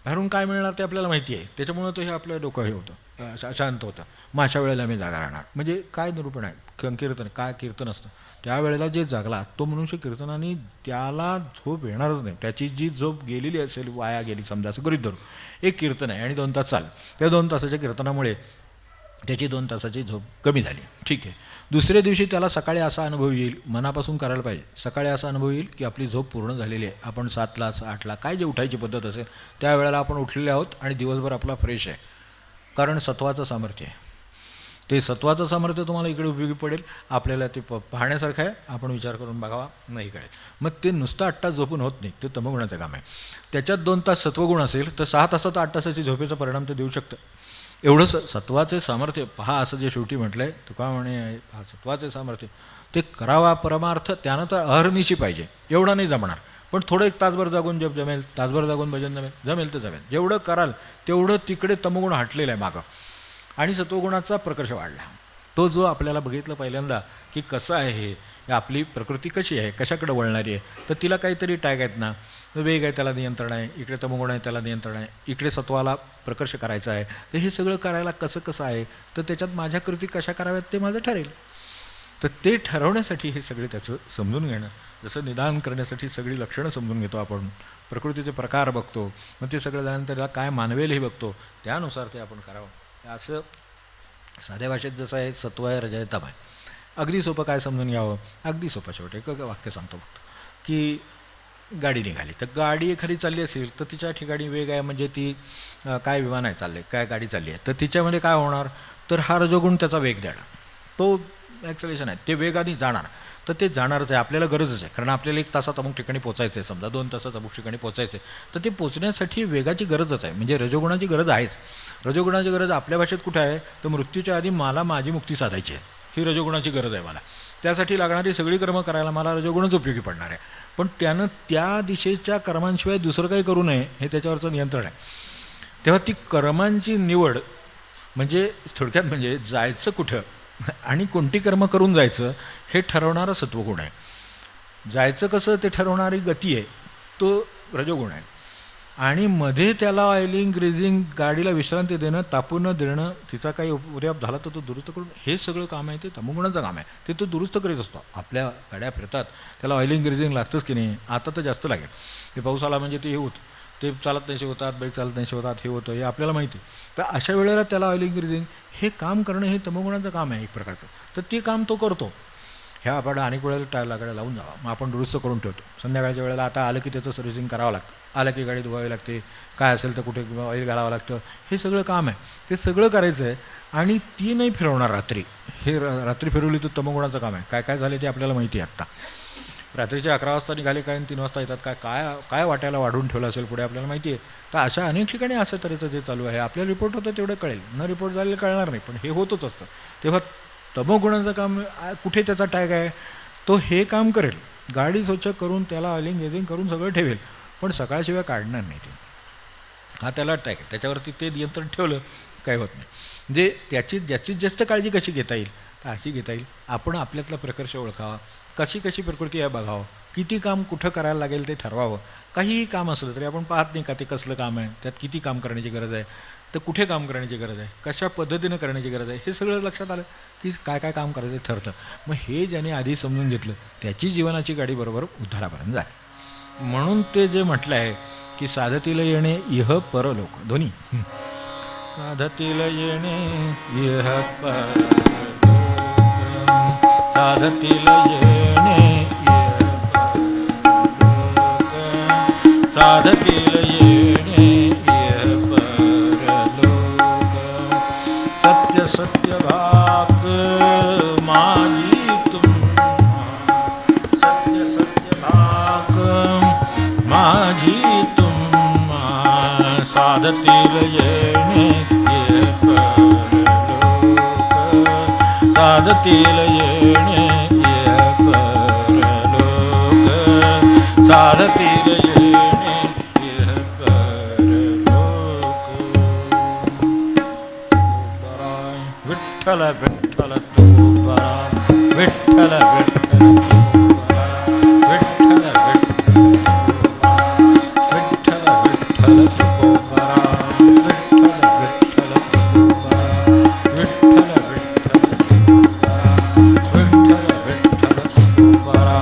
बाहेरून काय मिळणार ते आपल्याला माहिती आहे, त्याच्यामुळं तो हे आपलं डोकं हे होतं, शांत होतं. मग अशा वेळेला मी जागा राहणार. म्हणजे काय निरूपण आहे? कीर्तन काय कीर्तन असतं त्यावेळेला जे जागला तो मनुष्य कीर्तनाने त्याला झोप येणारच नाही. त्याची जी झोप गेलेली असेल, वाया गेली समजा असं गृहीत धरू, एक कीर्तन आहे आणि 2 तास चाल, त्या 2 तासाच्या कीर्तनामुळे त्याची 2 तासाची झोप कमी झाली, ठीक आहे. दुसऱ्या दिवशी त्याला सकाळी असा अनुभव येईल, मनापासून करायला पाहिजे, सकाळी असा अनुभव येईल की आपली झोप पूर्ण झालेली आहे. आपण 7ला 8ला काय जे उठायची पद्धत असेल त्यावेळेला आपण उठलेले आहोत आणि दिवसभर आपला फ्रेश आहे. कारण सत्वाचं सामर्थ्य आहे. ते सत्वाचं सामर्थ्य तुम्हाला इकडे उपयोगी पडेल. आपल्याला ते पाहण्यासारखं आहे, आपण विचार करून बघावा, नाही कळेल. मग ते नुसतं 8 तास झोपून होत नाही, ते तमोगुणाचं काम आहे. त्याच्यात 2 तास सत्वगुण असेल तर 6 तासात 8 तासाची झोपेचा परिणाम ते देऊ शकतं. एवढं सत्वाचे सामर्थ्य पहा, असं जे शेवटी म्हटलं आहे तुका म्हणे, सत्वाचे सामर्थ्य ते करावा परमार्थ, त्यानं तर अहर्निशी पाहिजे. एवढं नाही जमणार, पण थोडं 1 तासभर जागून जप जमेल, तासभर जागून भजन जमेल तर जमेल. जेवढं कराल तेवढं तिकडे तमोगुण हटलेलं आहे मागं आणि सत्वगुणाचा प्रकर्ष वाढला. तो जो आपल्याला बघितलं पहिल्यांदा की कसं आहे हे, आपली प्रकृती कशी आहे, कशाकडे वळणारी आहे, तर तिला काहीतरी टॅग आहेत ना. वेग आहे त्याला नियंत्रण आहे, इकडे तमोगुण आहे त्याला नियंत्रण आहे, इकडे सत्वाला प्रकर्ष करायचं आहे. तर हे सगळं करायला कसं आहे, तर त्याच्यात माझ्या कृती कशा कराव्यात ते माझं ठरेल. तर ते ठरवण्यासाठी हे सगळे त्याचं समजून घेणं, जसं निदान करण्यासाठी सगळी लक्षणं समजून घेतो आपण, प्रकृतीचे प्रकार बघतो, मग ते सगळं झाल्यानंतर त्याला काय मानवेल हे बघतो, त्यानुसार ते आपण करावं. असं साध्या भाषेत जसं आहे सत्व आहे, रज आहे, तम आहे. अगदी सोपं काय समजून घ्यावं, अगदी सोपं शेवट एक वाक्य सांगतो फक्त, की गाडी निघाली, तर गाडी एखादी चालली असेल तर तिच्या ठिकाणी वेग आहे, म्हणजे ती काय विमान आहे चालले, काय गाडी चालली आहे, तर तिच्यामध्ये काय होणार, तर हा रजोगुण त्याचा वेग देणार, तो ॲक्सेलेरेशन आहे, ते वेगाने जाणार, तर ते जाणारच आहे, आपल्याला गरजच आहे, कारण आपल्याला 1 तासात अमुक ठिकाणी पोचायचं आहे, समजा 2 तासात अमुक ठिकाणी पोचायचं आहे, तर ते पोचण्यासाठी वेगाची गरजच आहे, म्हणजे रजोगुणाची गरज आहेच. रजोगुणाची गरज आपल्या भाषेत कुठे आहे, तर मृत्यूच्या आधी मला माझी मुक्ती साधायची आहे, ही रजोगुणाची गरज आहे मला, त्यासाठी लागणारी सगळी कर्म करायला मला रजोगुणच उपयोगी पडणार आहे. पण त्यानं त्या दिशेच्या कर्मांशिवाय दुसरं काही करू नये हे त्याच्यावरचं नियंत्रण आहे. तेव्हा ती कर्मांची निवड म्हणजे थोडक्यात म्हणजे जायचं कुठं आणि कोणती कर्म करून जायचं हे ठरवणारं सत्वगुण आहे. जायचं कसं ते ठरवणारी गती आहे, तो रजोगुण आहे. आणि मध्ये त्याला ऑइलिंग ग्रीजिंग, गाडीला विश्रांती देणं, तापू न देणं, तिचा काही उर्याप झाला तर तो दुरुस्त करून, हे सगळं काम आहे ते तमोगुणाचं काम आहे, ते तो दुरुस्त करीत असतो. आपल्या गाड्या फिरतात, त्याला ऑइलिंग ग्रीजिंग लागतंच की नाही, आता तर जास्त लागेल. ते पाऊस आला म्हणजे ते हे होतं, ते चालत नाहीसे होतात, बाईक चालत नाहीसे होतात, हे होतं, हे आपल्याला माहिती आहे. तर अशा वेळेला त्याला ऑइलिंग ग्रीजिंग हे काम करणं हे तमोगुणाचं काम आहे एक प्रकारचं, तर ते काम तो करतो. ह्या आपण अनेक वेळेला टायरला गाड्या लावून जावा, मग आपण दुरुस्त करून ठेवतो. संध्याकाळच्या वेळेला आता आलं की त्याचं सर्व्हिसिंग करावं लागतं, आलं की गाडी धुवावी लागते, काय असेल तर कुठे ऑइल घालावं लागतं, हे सगळं काम आहे, ते सगळं करायचं आहे. आणि ती नाही फिरवणार रात्री, हे रात्री फिरवली तर तमोगुणाचं काम आहे. काय काय झाले ते आपल्याला माहिती आहे. आत्ता रात्रीचे 11 वाजता निघाले काय आणि 3 वाजता येतात, काय काय काय वाटायला वाढून ठेवलं असेल पुढे आपल्याला माहिती आहे. तर अशा अनेक ठिकाणी असं तऱ्हेचं जे चालू आहे, आपल्याला रिपोर्ट होतं तेवढं कळेल, न रिपोर्ट झालेलं कळणार नाही, पण हे होतच असतं. तेव्हा तमोगुणाचं काम कुठे त्याचा टॅग आहे, तो हे काम करेल, गाडी स्वच्छ करून त्याला ऑइलिंग गेजिंग करून सगळं ठेवेल, पण सकाळशिवाय काढणार नाही ते, हा त्याला टॅग आहे. त्याच्यावरती ते नियंत्रण ठेवलं काय होत नाही. म्हणजे त्याची जास्तीत जास्त काळजी कशी घेता येईल, तर अशी घेता येईल, आपण आपल्यातला प्रकर्ष ओळखावा, कशी कशी प्रकृती आहे बघावं, किती काम कुठं करायला लागेल ते ठरवावं. काहीही काम असलं तरी आपण पाहत नाही का ते कसलं काम आहे, त्यात किती काम करण्याची गरज आहे, तर कुठे काम करण्याची गरज आहे, कशा पद्धतीनं करण्याची गरज आहे, हे सगळं लक्षात आलं की काय काय काम करायचं ठरतं. मग हे ज्याने आधी समजून घेतलं त्याची जीवनाची गाडी बरोबर उद्धारापर्यंत जाईल. म्हणून ते जे म्हटलं आहे की साधतील येणे इह परलोक दोन्ही, साधतील येणे इह परलोक, साधतील येणे इह परलोक, साधतील येणे इह परलोक. सत्य सत्य भाक माझी तुम्हा, सत्य सत्य भाक माझी तुम्हा, साधतील येणे इह परलोक, साधतील येणे इह परलोक, साधतील येणे इह परलोक. विठ्ठल विठ्ठल तुकोबरा, विठ्ठल विठ्ठल तुकोबरा, विठ्ठल विठ्ठल विठ्ठल तुकोबरा, विठ्ठल विठ्ठल तुकोबरा, विठ्ठल विठ्ठल तुकोबरा, विठ्ठल विठ्ठल तुकोबरा,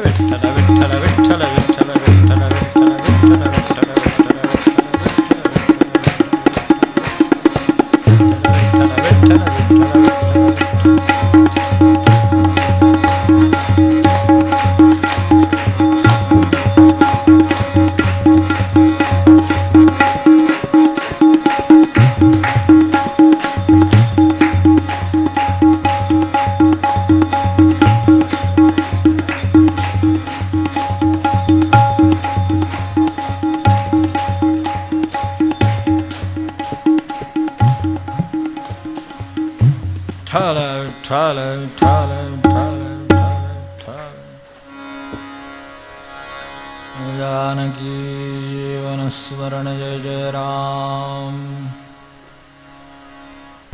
विठ्ठल विठ्ठल विठ्ठल विठ्ठल विठ्ठल विठ्ठल विठ्ठल विठ्ठल जानकी जीवन स्मरण जय जय राम।